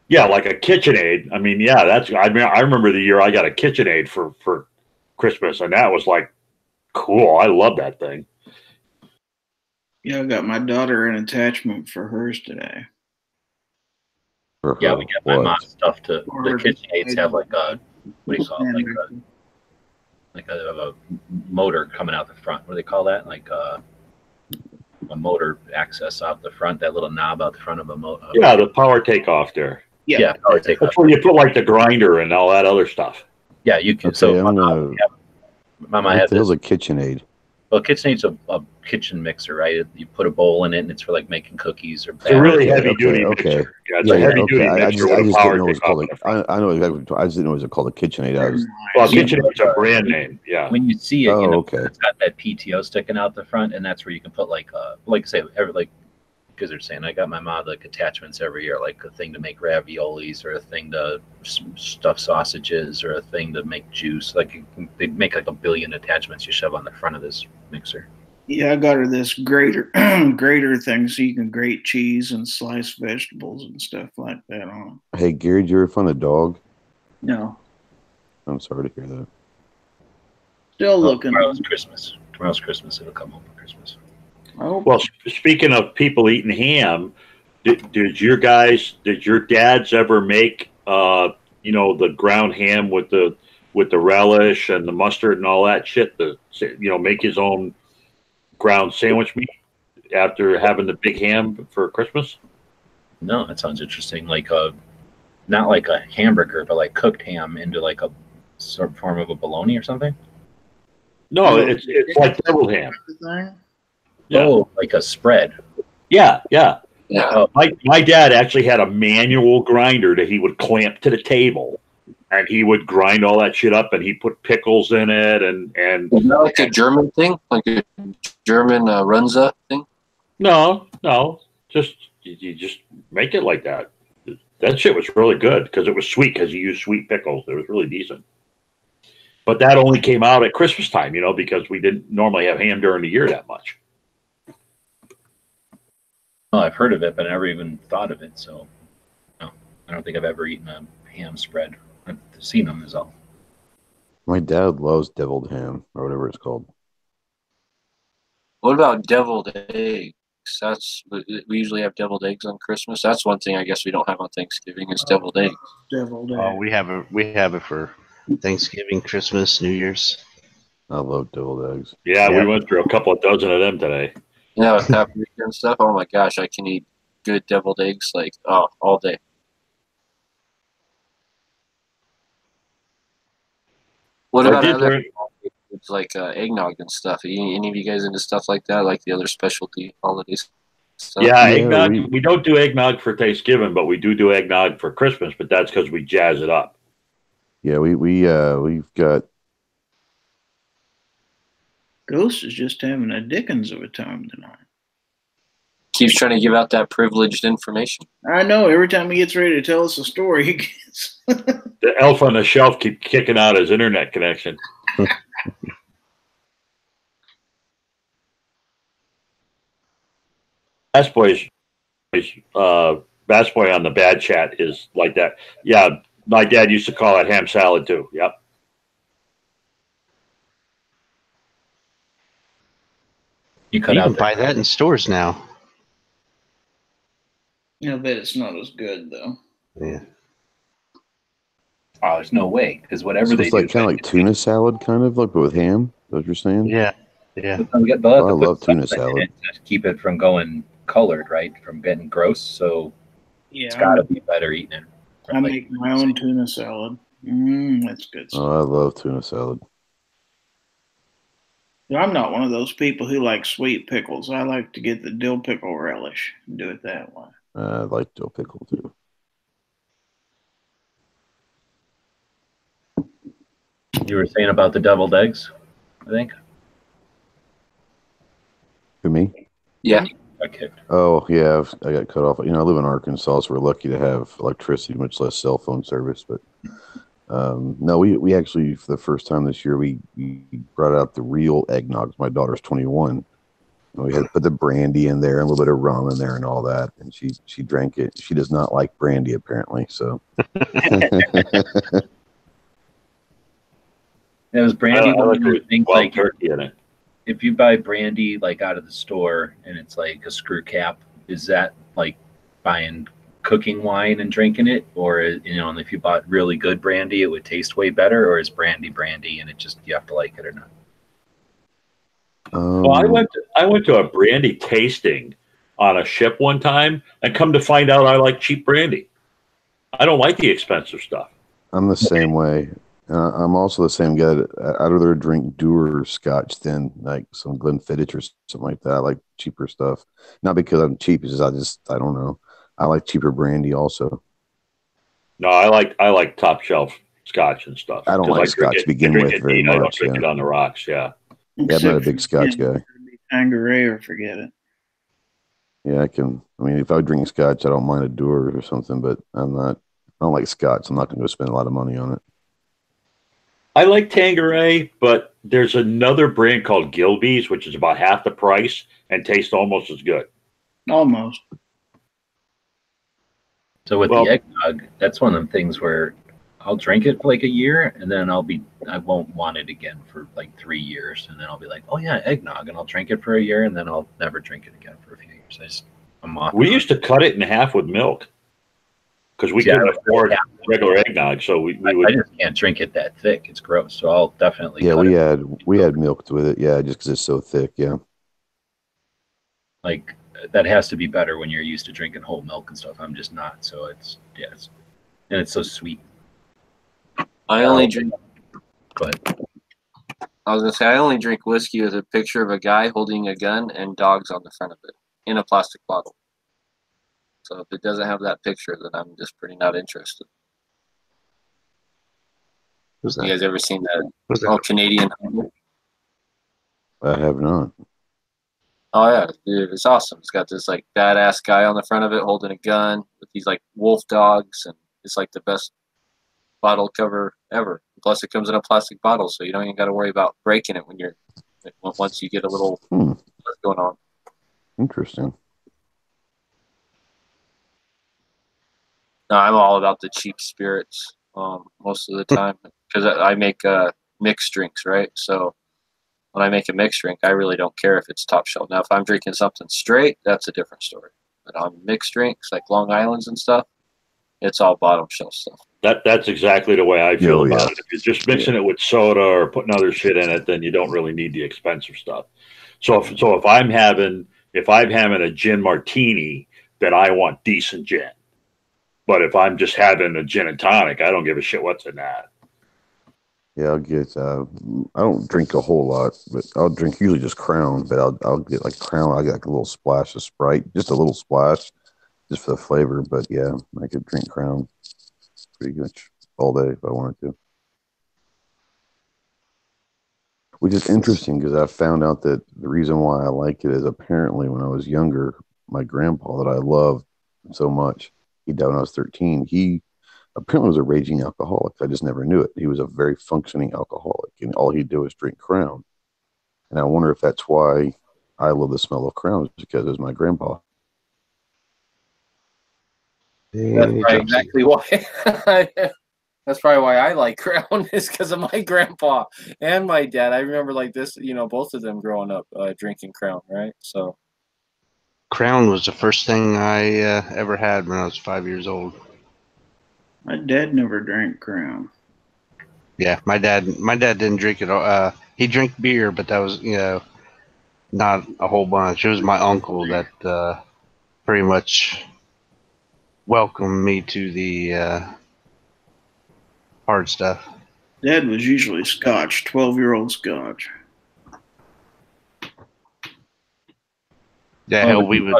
Yeah, like a KitchenAid. I mean, yeah, I remember the year I got a KitchenAid for Christmas, and that was like cool. I love that thing. Yeah, I got my daughter an attachment for hers today. Yeah, we get my mom's stuff to the KitchenAids have like a what do you call it? Like a motor coming out the front. What do they call that? Like a motor access out the front. That little knob out the front of a motor. Yeah, the power takeoff there. Yeah, power takeoff. That's where you put like the grinder and all that other stuff. Yeah, you can. Okay, so Mama had has this. a KitchenAid. Well, KitchenAid's a kitchen mixer, right? You put a bowl in it, and it's for like making cookies or It's a really batter. heavy duty okay. mixer. Yeah, it's Yeah, a yeah, heavy okay. duty I mixer just with a didn't power know it was take off called in the front. I know exactly. I just didn't know it was called a KitchenAid. Well, KitchenAid's a brand name. Yeah. When you see it, Oh, okay. it's got that PTO sticking out the front, and that's where you can put like say because they're saying I got my mom like attachments every year, like a thing to make raviolis or a thing to stuff sausages or a thing to make juice. Like they make like 1 billion attachments you shove on the front of this mixer. Yeah, I got her this grater grater thing so you can grate cheese and slice vegetables and stuff like that on. Hey, Gary, did you ever find a dog? No, I'm sorry to hear that. still looking. Tomorrow's Christmas. Tomorrow's Christmas. It'll come home for Christmas. Oh, Well, speaking of people eating ham, did your dads ever make the ground ham with the relish and the mustard and all that shit? Make his own ground sandwich meat after having the big ham for Christmas? No, that sounds interesting. Like not like a hamburger, but like cooked ham into like a sort of form of a bologna or something. No, it's like deviled ham. Yeah. Oh, like a spread. Yeah. Yeah. My dad actually had a manual grinder that he would clamp to the table, and he would grind all that shit up, and he put pickles in it, and Is that like a German thing, like a German Runza thing? No, just you just make it like that. That shit was really good because it was sweet because you used sweet pickles. It was really decent. But that only came out at Christmas time, because we didn't normally have ham during the year that much. Well, I've heard of it, but I never even thought of it. So, no, I don't think I've ever eaten a ham spread. I've seen them is all. My dad loves deviled ham or whatever it's called. What about deviled eggs? We usually have deviled eggs on Christmas. That's one thing I guess we don't have on Thanksgiving is deviled eggs. deviled egg. Oh, we have it for Thanksgiving, Christmas, New Year's. I love deviled eggs. Yeah, we went through a couple of dozen of them today. Yeah, with paprika and stuff. Oh my gosh, I can eat good deviled eggs all day. What about other foods like eggnog and stuff? Any of you guys into stuff like that, like the other specialty holidays stuff? Yeah, eggnog. We don't do eggnog for Thanksgiving, but we do eggnog for Christmas. But that's because we jazz it up. Yeah, we've got. Ghost is just having a dickens of a time tonight. Keeps trying to give out that privileged information. I know. Every time he gets ready to tell us a story, he gets. The elf on the shelf keeps kicking out his internet connection. Bass Boy on the bad chat is like that. Yeah, my dad used to call it ham salad too. Yep. You cut You out can buy that in stores now. I bet it's not as good though. Yeah. Oh, there's no way because whatever So they it's do, like kind of like tuna salad, kind of like but with ham. Is that what you're saying? Yeah. they'll have Oh, to I put love tuna stuff in salad. it to keep it from going colored, right? From getting gross. So it's Yeah, got to be better eating it. I make my own tuna salad. That's good stuff. Oh, I love tuna salad. I'm not one of those people who like sweet pickles. I like to get the dill pickle relish and do it that way. I like dill pickle too. You were saying about the deviled eggs, I think. For me? Yeah. Got kicked. Oh yeah, I got cut off. I live in Arkansas, so we're lucky to have electricity, much less cell phone service. But no, we actually for the first time this year we brought out the real eggnog. My daughter's 21. And we had put the brandy in there and a little bit of rum in there and all that, and she drank it. She does not like brandy apparently, so. It was brandy. I like one it. think Wild like turkey in it. if you buy brandy like out of the store and it's like a screw cap, is that like buying cooking wine and drinking it, or and if you bought really good brandy, it would taste way better, or is brandy and it just you have to like it or not? Well, I went to a brandy tasting on a ship one time, and come to find out I like cheap brandy. I don't like the expensive stuff. I'm the same way. I'm also the same guy. I'd rather drink Dewer Scotch than like some Glenfiddich or something like that. I like cheaper stuff. Not because I'm cheap, it's just I don't know. I like cheaper brandy also. No, I like top shelf Scotch and stuff. I don't 'Cause like drink Scotch it, to begin drink with it very neat. I don't much. drink Yeah. it on the rocks. Yeah. Yeah, I'm not a Except big for Scotch gin. guy. It'd be Tanqueray or forget it. Yeah, I mean, if I drink Scotch, I don't mind a Dewer or something, but I don't like Scotch. I'm not going to spend a lot of money on it. I like Tanqueray, but there's another brand called Gilbey's, which is about half the price and tastes almost as good. Almost. So with Well- the eggnog, that's one of them things where I'll drink it for like a year and then I won't want it again for like 3 years. And then I'll be like, oh yeah, eggnog. And I'll drink it for a year and then I'll never drink it again for a few years. I'm off. We used to cut it in half with milk because we Yeah, couldn't afford yeah. regular eggnog. So we I would. just can't drink it that thick. It's gross. So I'll definitely Yeah, cut it. we had milk with it. Yeah, just because it's so thick. Yeah. Like that has to be better when you're used to drinking whole milk and stuff. I'm just not. So and it's so sweet. I only drink. But I was gonna say I only drink whiskey with a picture of a guy holding a gun and dogs on the front of it in a plastic bottle. So if it doesn't have that picture, then I'm just pretty not interested. Who's You that? guys ever seen that? Who's that? Oh, Canadian. I have not. Oh yeah, dude, it's awesome. It's got this like badass guy on the front of it holding a gun with these like wolf dogs, and it's like the best bottle cover ever. Plus, it comes in a plastic bottle, so you don't even got to worry about breaking it once you get a little what's going on. Interesting. No, I'm all about the cheap spirits most of the time because I make mixed drinks, right? So when I make a mixed drink, I really don't care if it's top shelf. Now, if I'm drinking something straight, that's a different story. But on mixed drinks like Long Island's and stuff, it's all bottom shelf stuff. That's exactly the way I feel Oh, about yeah. it. If you're just mixing it with soda or putting other shit in it, then you don't really need the expensive stuff. So if I'm having a gin martini, then I want decent gin. But if I'm just having a gin and tonic, I don't give a shit what's in that. Yeah, I'll get. I don't drink a whole lot, but I'll drink usually just Crown. But I'll get like Crown. I get like a little splash of Sprite, just a little splash, just for the flavor. But yeah, I could drink Crown pretty much all day if I wanted to. Which is interesting because I found out that the reason why I like it is apparently when I was younger, my grandpa that I loved so much, he died when I was 13. He apparently was a raging alcoholic. I just never knew it. He was a very functioning alcoholic, and all he'd do was drink Crown. And I wonder if that's why I love the smell of Crown, is because it was my grandpa. That's probably exactly why. That's probably why I like Crown is because of my grandpa and my dad. I remember like this, both of them growing up drinking Crown, right? So Crown was the first thing I ever had when I was 5 years old. My dad never drank Crown. Yeah, my dad didn't drink it. He drank beer, but that was not a whole bunch. It was my uncle that pretty much welcomed me to the hard stuff. Dad was usually Scotch, 12-year-old Scotch. Yeah, hell, we would.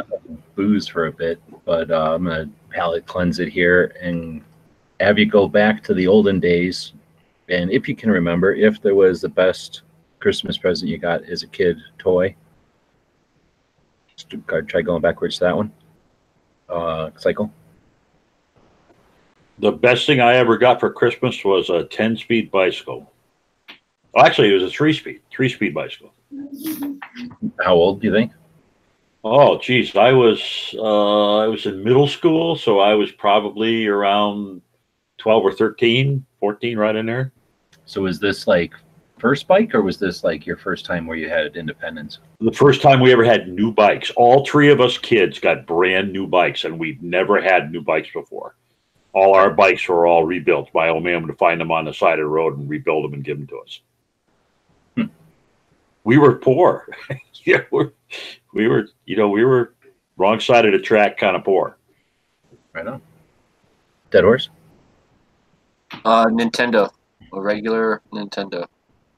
booze for a bit, but I'm gonna palate cleanse it here and have you go back to the olden days. And if you can remember, if there was the best Christmas present you got as a kid toy, try going backwards to that one. Cycle. The best thing I ever got for Christmas was a 10-speed bicycle. Well, actually, it was a three-speed bicycle. How old do you think? Oh, geez, I was in middle school, so I was probably around 12 or 13, 14, right in there. So was this like first bike, or was this like your first time where you had independence? The first time we ever had new bikes. All three of us kids got brand new bikes, and we'd never had new bikes before. All our bikes were all rebuilt. My old man would find them on the side of the road and rebuild them and give them to us. We were poor. Yeah, we were wrong side of the track, kind of poor. Right on. Dead horse. Nintendo. a regular Nintendo,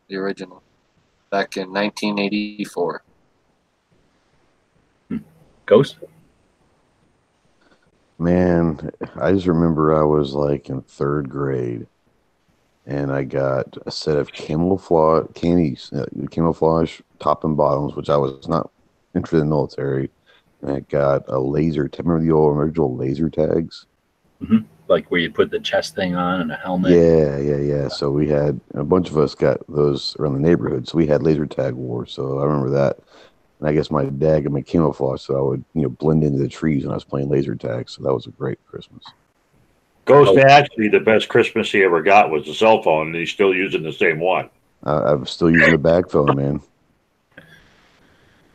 the original, back in 1984. Ghost? Man, I just remember I was like in third grade, and I got a set of camouflage top and bottoms, which I was not interested in the military. And I got a laser tag. Remember the old original laser tags? Like where you put the chest thing on and a helmet. Yeah. So we had a bunch of us got those around the neighborhood. So we had laser tag war. So I remember that. And I guess my dad got me camouflage, so I would blend into the trees when I was playing laser tag. So that was a great Christmas. Ghost actually, the best Christmas he ever got was a cell phone, and he's still using the same one. I'm still using the bag phone, man.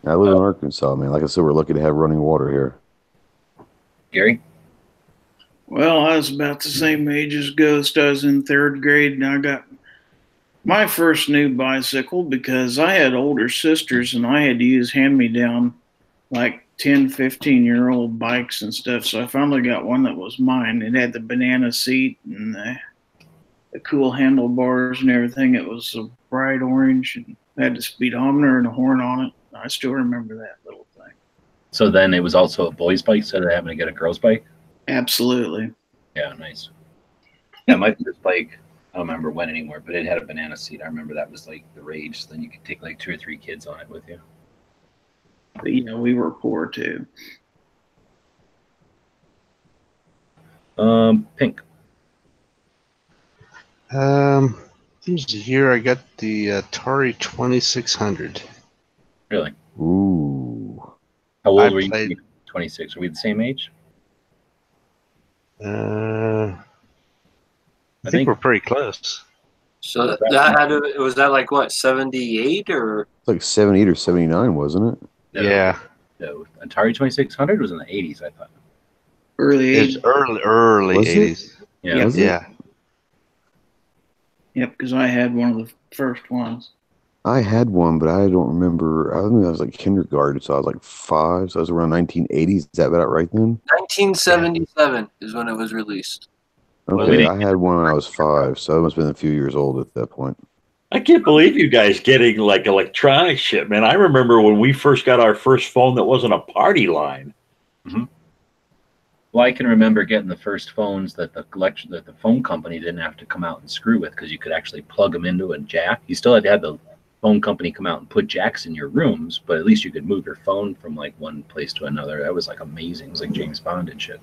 I live in Arkansas, man. Like I said, we're lucky to have running water here. Gary? Well, I was about the same age as Ghost. I was in third grade, and I got my first new bicycle because I had older sisters, and I had to use hand-me-down, like 10, 15-year-old bikes and stuff. So I finally got one that was mine. It had the banana seat and the cool handlebars and everything. It was a bright orange and had a speedometer and a horn on it. I still remember that little thing. So then it was also a boy's bike instead of having to get a girl's bike? Absolutely. Yeah, nice. Yeah, my first bike, I don't remember when anymore, but it had a banana seat. I remember that was like the rage. So then you could take like 2 or 3 kids on it with you. But, we were poor too. Pink. Here I got the Atari 2600. Really? Ooh. How old I were you? played- 26. Are we the same age? I think we're pretty close. So that was that like what, 78 or? It's like 78 or 79, wasn't it? No, Yeah, no. Atari 2600 was in the 80s, I thought. Early it's 80s. early Was it? 80s. Yeah. Was it? Yeah, Yep, because I had one of the first ones. I had one, but I don't remember. I think I was like kindergarten, so I was like 5. So I was around 1980s. Is that about right then? 1977 is when it was released. Okay, I had one when I was 5, so I must have been a few years old at that point. I can't believe you guys getting like electronic shit, man. I remember when we first got our first phone that wasn't a party line. Mm-hmm. Well, I can remember getting the first phones that the phone company didn't have to come out and screw with because you could actually plug them into a jack. You still had to have the phone company come out and put jacks in your rooms, but at least you could move your phone from like one place to another. That was like amazing. It was like James Bond and shit.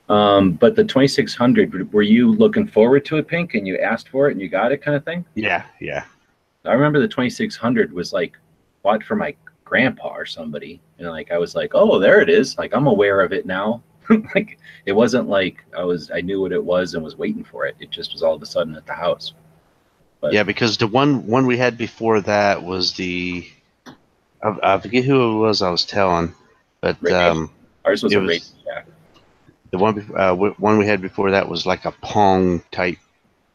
But the 2600, were you looking forward to it, Pink, and you asked for it and you got it kind of thing? yeah. I remember the 2600 was like bought for my grandpa or somebody, and like I was like, oh, there it is. Like I'm aware of it now. Like it wasn't like I knew what it was and was waiting for it. It just was all of a sudden at the house. But Yeah, because the one we had before that was I forget who it was I was telling, but ours was it a was- Radio Shack. the one we had before that was like a Pong type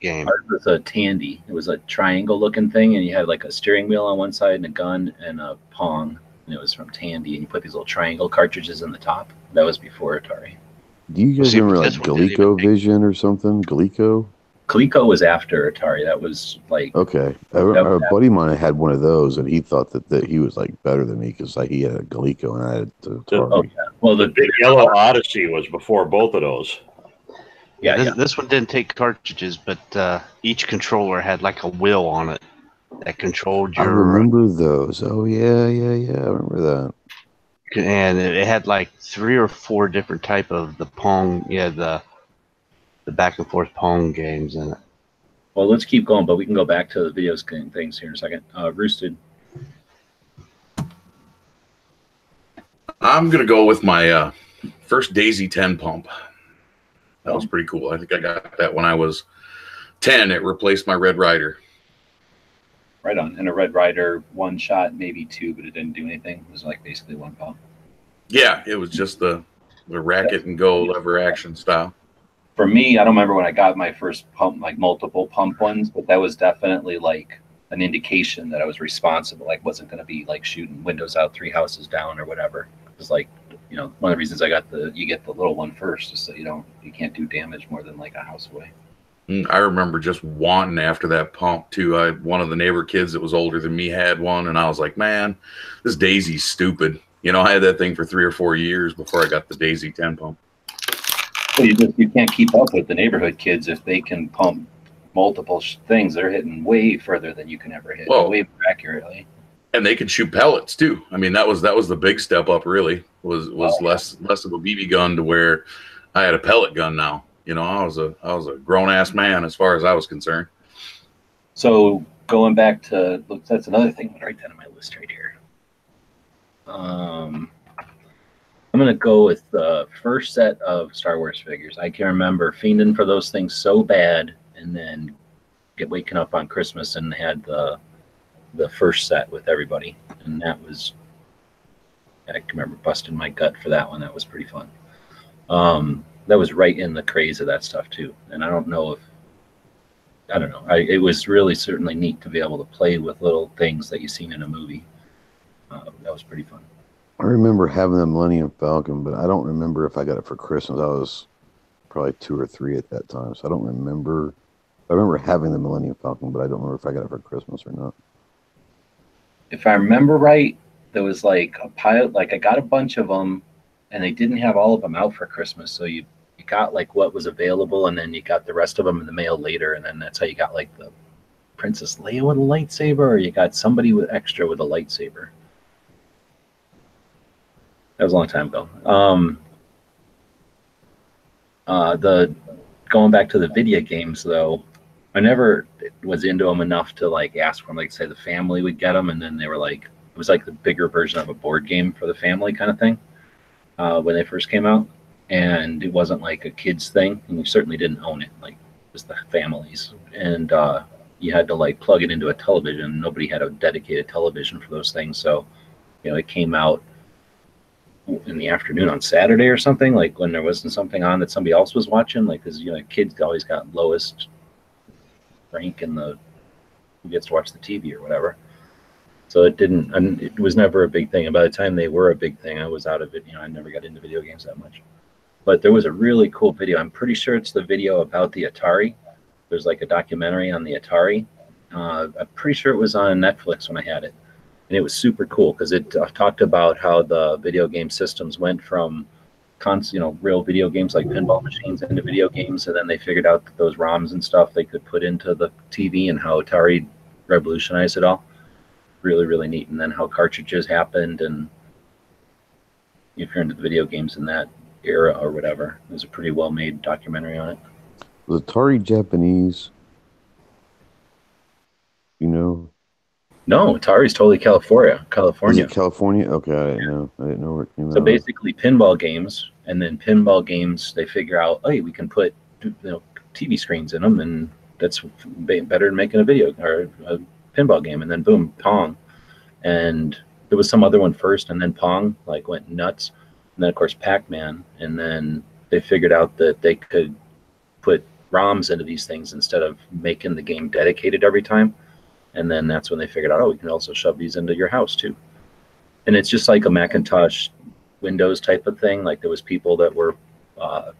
game. Ours was a Tandy. It was a triangle looking thing, and you had like a steering wheel on one side and a gun and a Pong. And it was from Tandy, and you put these little triangle cartridges in the top. That was before Atari. Do you guys See, but remember like this one didn't even ColecoVision or something? Coleco? Coleco was after Atari. That was like Okay. A buddy of mine had one of those, and he thought that he was like better than me because like he had a Coleco and I had the Atari. oh yeah. Well, The Big Yellow Odyssey was before both of those. This one didn't take cartridges, but each controller had like a wheel on it that controlled I your. remember those. Oh yeah. I remember that. And it had like 3 or 4 different type of the Pong, the back and forth Pong games in it. Well, let's keep going, but we can go back to the video things here in a second. Roosted. I'm gonna go with my first Daisy 10 pump. That was pretty cool. I think I got that when I was 10. It replaced my Red Ryder. Right on. And a Red Ryder, 1 shot, maybe 2, but it didn't do anything. It was like basically 1 pump. Yeah, it was just the racket and go lever action style. For me, I don't remember when I got my first pump, like multiple pump ones, but that was definitely like an indication that I was responsible. Like wasn't going to be like shooting windows out 3 houses down or whatever. It was like, you know, one of the reasons you get the little one first is so you can't do damage more than like a house away. I remember just wanting after that pump too. One of the neighbor kids that was older than me had one, and I was like, man, this Daisy's stupid. You know, I had that thing for 3 or 4 years before I got the Daisy 10 pump. Well, you can't keep up with the neighborhood kids if they can pump multiple things. They're hitting way further than you can ever hit, way more accurately. And they could shoot pellets too. I mean, that was the big step up. Really, was less of a BB gun to where I had a pellet gun now. You know, I was a grown ass man as far as I was concerned. So going back to, look, that's another thing. Right down on my list right here. I'm gonna go with the first set of Star Wars figures. I can remember fiending for those things so bad, and then get waking up on Christmas and had the first set with everybody, and that was, I can remember busting my gut for that one. That was pretty fun. That was right in the craze of that stuff too, and I don't know. It was really certainly neat to be able to play with little things that you've seen in a movie. That was pretty fun. I remember having the Millennium Falcon, but I don't remember if I got it for Christmas. I was probably 2 or 3 at that time, so I don't remember. I remember having the Millennium Falcon, but I don't remember if I got it for Christmas or not. If I remember right, there was like a pile, like I got a bunch of them, and they didn't have all of them out for Christmas, so you got like what was available, and then you got the rest of them in the mail later, and then that's how you got like the Princess Leia with a lightsaber, or you got somebody with extra with a lightsaber. That was a long time ago. Going back to the video games though, I never was into them enough to like ask for them. Like say the family would get them, and then they were like, it was like the bigger version of a board game for the family kind of thing when they first came out, and it wasn't like a kid's thing, and you certainly didn't own it. Like it was the families, and you had to like plug it into a television. Nobody had a dedicated television for those things, so it came out in the afternoon on Saturday or something, like when there wasn't something on that somebody else was watching, like because kids always got lowest rank in the who gets to watch the TV or whatever. So it was never a big thing. And by the time they were a big thing, I was out of it. I never got into video games that much. But there was a really cool video. I'm pretty sure it's the video about the Atari. There's like a documentary on the Atari. I'm pretty sure it was on Netflix when I had it. And it was super cool because it talked about how the video game systems went from real video games like pinball machines into video games, and then they figured out that those ROMs and stuff they could put into the TV, and how Atari revolutionized it all. Really, really neat. And then how cartridges happened, and if you're into the video games in that era or whatever, there's a pretty well-made documentary on it. Was Atari Japanese? No, Atari's totally California. Is it California? Okay, I didn't know where it came out. So basically pinball games, and then pinball games, they figure out, hey, we can put TV screens in them, and that's better than making a video or a pinball game. And then boom, Pong. And there was some other one first, and then Pong like went nuts. And then of course Pac-Man, and then they figured out that they could put ROMs into these things instead of making the game dedicated every time. And then that's when they figured out, we can also shove these into your house too. And it's just like a Macintosh Windows type of thing. Like there was people that were, like,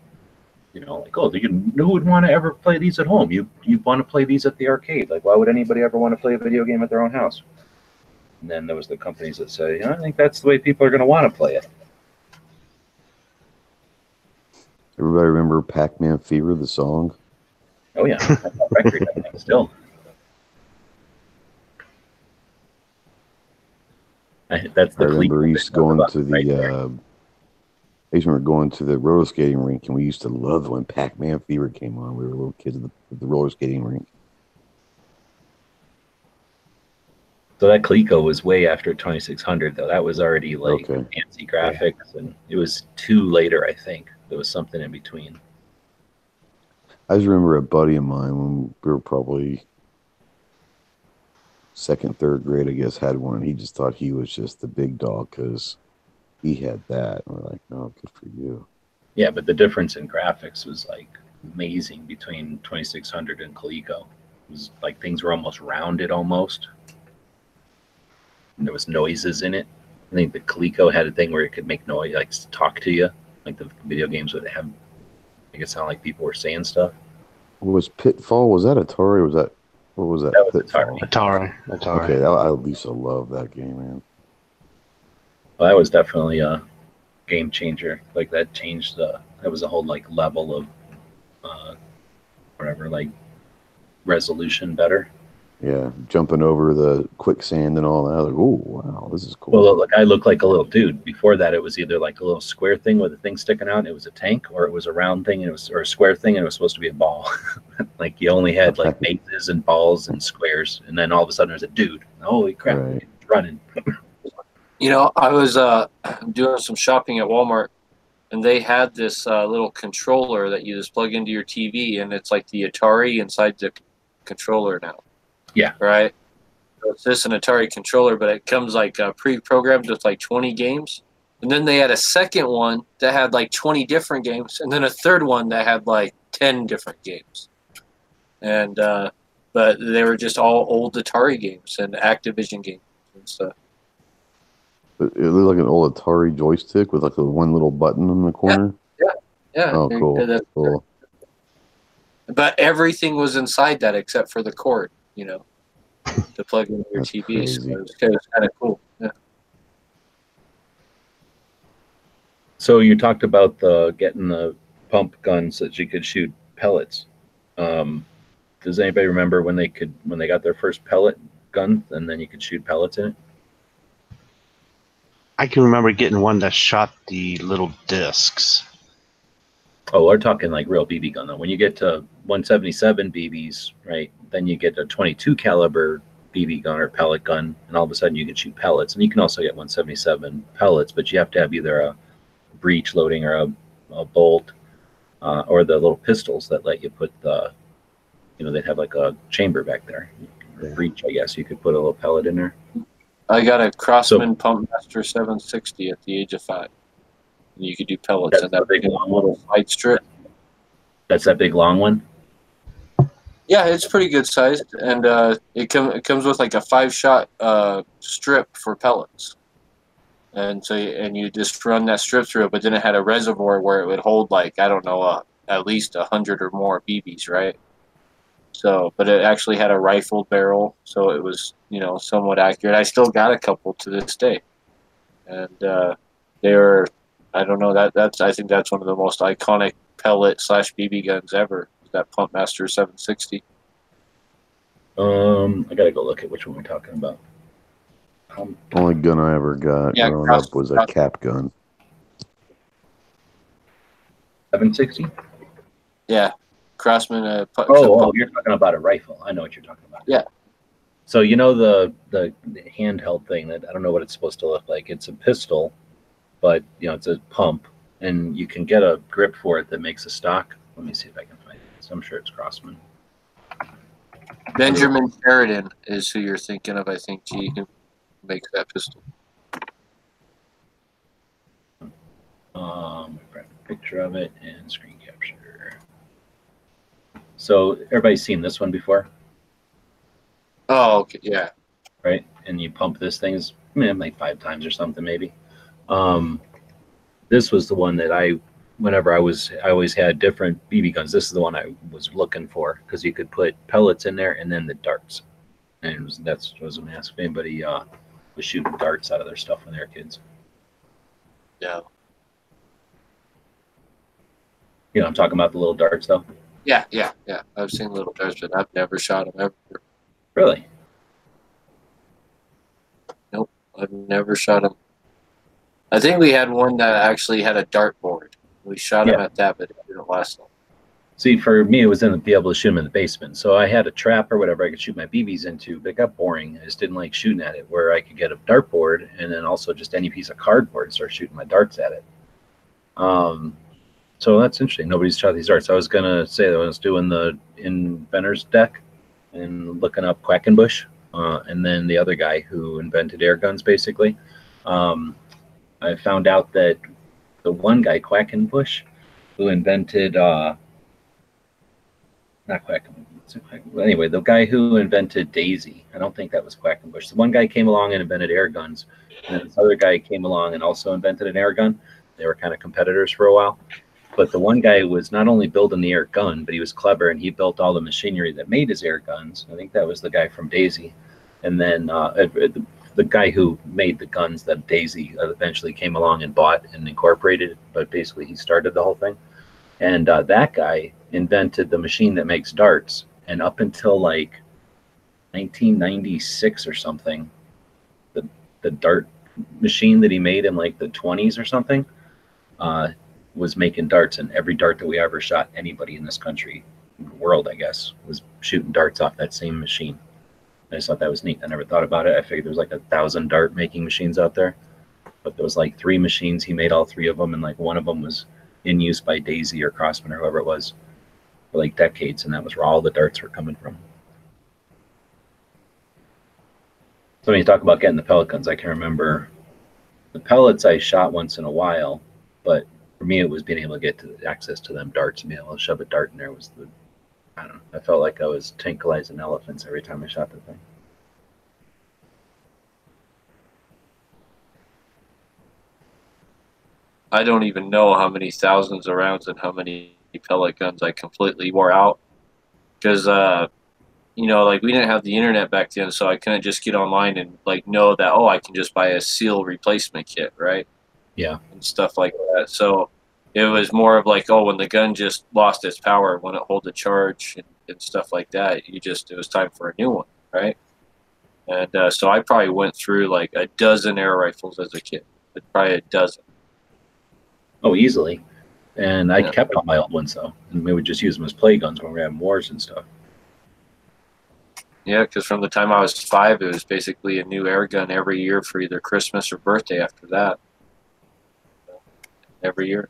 who would want to ever play these at home? You want to play these at the arcade. Like, why would anybody ever want to play a video game at their own house? And then there was the companies that say, I think that's the way people are going to want to play it. Everybody remember Pac-Man Fever, the song? Oh yeah, that's a record, I think, still. That's the I remember I used to going to the I used to remember going to the roller skating rink, and we used to love when Pac-Man Fever came on. We were little kids at the roller skating rink. So that Coleco was way after 2600, though. That was already like fancy graphics, and it was 2 later, I think. There was something in between. I just remember a buddy of mine when we were probably 2nd, 3rd grade, I guess, had one, and he just thought he was just the big dog because he had that. And we're like, no, good for you. Yeah, but the difference in graphics was like amazing between 2600 and Coleco. It was like things were almost rounded almost. And there was noises in it. I think the Coleco had a thing where it could make noise, like talk to you, like the video games would have, make it sound like people were saying stuff. Was Pitfall, was that Atari or was that, what was that? That was Pitfall? Atari. Okay, I used to love that game, man. Well, that was definitely a game changer. Like that changed that was a whole like level of whatever, like resolution better. Yeah, jumping over the quicksand and all that. Like, oh wow, this is cool. Well, look, I look like a little dude. Before that, it was either like a little square thing with a thing sticking out, and it was a tank, or it was a round thing, and it was, or a square thing, and it was supposed to be a ball. Like you only had like bases and balls and squares, and then all of a sudden there's a dude. Holy crap, Right. he's running. You know, I was doing some shopping at Walmart, and they had this little controller that you just plug into your TV, and it's like the Atari inside the controller now. Yeah. Right? So it's just an Atari controller, but it comes like pre-programmed with like 20 games. And then they had a second one that had like 20 different games, and then a third one that had like 10 different games. And but they were just all old Atari games and Activision games and stuff. It looked like an old Atari joystick with like a one little button in the corner. Yeah. Oh, cool. Cool. But everything was inside that except for the cord, you know, to plug into your That's TV. crazy. So it was kind of cool. Yeah. So you talked about getting the pump guns that you could shoot pellets. Does anybody remember when they got their first pellet gun and then you could shoot pellets in it? I can remember getting one that shot the little discs. Oh, we're talking like real BB gun though. When you get to 177 BBs, right, then you get a 22 caliber BB gun or pellet gun, and all of a sudden you can shoot pellets. And you can also get 177 pellets, but you have to have either a breech loading or a bolt, or the little pistols that let you put the, you know, they'd have like a chamber back there. Or breech, I guess you could put a little pellet in there. I got a Crossman Pumpmaster 760 at the age of 5. And you could do pellets That's in that the big big long little fight strip. That's that big long one. Yeah, it's pretty good sized, and it comes with like a 5-shot strip for pellets, and so you just run that strip through it. But then it had a reservoir where it would hold like, I don't know, at least 100 or more BBs, right? So, but it actually had a rifled barrel, so it was, you know, somewhat accurate. I still got a couple to this day, and they were, I don't know, I think that's one of the most iconic pellet / BB guns ever. That Pumpmaster 760. I gotta go look at which one we're talking about. Only gun I ever got growing up was a cap gun. 760. Yeah, Crossman. You're talking about a rifle. I know what you're talking about. Yeah. So you know the handheld thing that I don't know what it's supposed to look like. It's a pistol, but you know it's a pump, and you can get a grip for it that makes a stock. Let me see if I can find it. So I'm sure it's Crossman. Benjamin Sheridan is who you're thinking of, I think, who makes that pistol. Grab a picture of it and screen capture. So everybody's seen this one before, Oh, okay, yeah. right? And you pump this thing like 5 times or something maybe. This was the one that I always had different BB guns. This is the one I was looking for because you could put pellets in there and then the darts. And that was a mask. If anybody was shooting darts out of their stuff when they were kids. Yeah. You know, I'm talking about the little darts though. Yeah. I've seen little darts, but I've never shot them ever. Really? Nope, I've never shot them. I think we had one that actually had a dartboard. We shot him at that, but it didn't last long. See, for me, it was be able to shoot them in the basement. So I had a trap or whatever I could shoot my BBs into, but it got boring. I just didn't like shooting at it, where I could get a dartboard and then also just any piece of cardboard and start shooting my darts at it. So that's interesting. Nobody's shot these darts. I was going to say that I was doing the inventor's deck and looking up Quackenbush, and then the other guy who invented air guns, basically. I found out that the one guy, Quackenbush, who invented, not Quackenbush, Anyway, the guy who invented Daisy, I don't think that was Quackenbush. The one guy came along and invented air guns, and then this other guy came along and also invented an air gun. They were kind of competitors for a while. But the one guy was not only building the air gun, but he was clever, and he built all the machinery that made his air guns. I think that was the guy from Daisy. And then the guy who made the guns that Daisy eventually came along and bought and incorporated, but basically he started the whole thing. And that guy invented the machine that makes darts. And up until like 1996 or something, the dart machine that he made in like the 20s or something was making darts. And every dart that we ever shot, anybody in this country, world, I guess, was shooting darts off that same machine. I just thought that was neat. I never thought about it. I figured there was like 1,000 dart making machines out there, but there was like 3 machines. He made all 3 of them, and like one of them was in use by Daisy or Crossman or whoever it was for like decades, and that was where all the darts were coming from. So when you talk about getting the pellet guns, I can remember the pellets I shot once in a while, but for me it was being able to get to access to them darts and being able to shove a dart in there was the, I don't know, I felt like I was tranquilizing elephants every time I shot the thing. I don't even know how many thousands of rounds and how many pellet guns I completely wore out. Because, you know, like we didn't have the internet back then, so I couldn't just get online and like know that, oh, I can just buy a seal replacement kit, right? Yeah. And stuff like that. So it was more of like, oh, when the gun just lost its power, when it hold a charge and stuff like that, it was time for a new one, right? And so I probably went through like a dozen air rifles as a kid, probably a dozen. Oh, easily. And I kept all my old ones though, and we would just use them as play guns when we were having wars and stuff. Yeah, because from the time I was 5, it was basically a new air gun every year for either Christmas or birthday after that. Every year.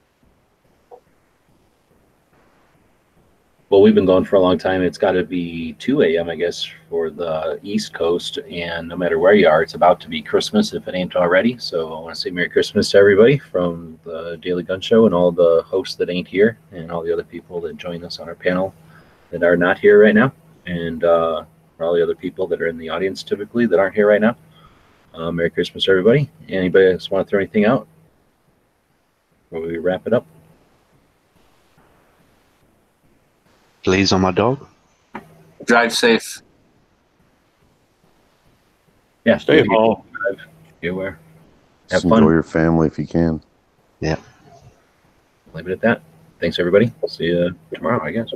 Well, we've been going for a long time. It's got to be 2 a.m., I guess, for the East Coast. And no matter where you are, it's about to be Christmas if it ain't already. So I want to say Merry Christmas to everybody from the Daily Gun Show and all the hosts that ain't here and all the other people that join us on our panel that are not here right now. And for all the other people that are in the audience typically that aren't here right now. Merry Christmas, everybody. Anybody else want to throw anything out before we wrap it up? Please on my dog. Drive safe. Yeah, Stay home. Be aware. Just Have fun. enjoy your family if you can. Yeah. Leave it at that. Thanks, everybody. We'll see you tomorrow, I guess.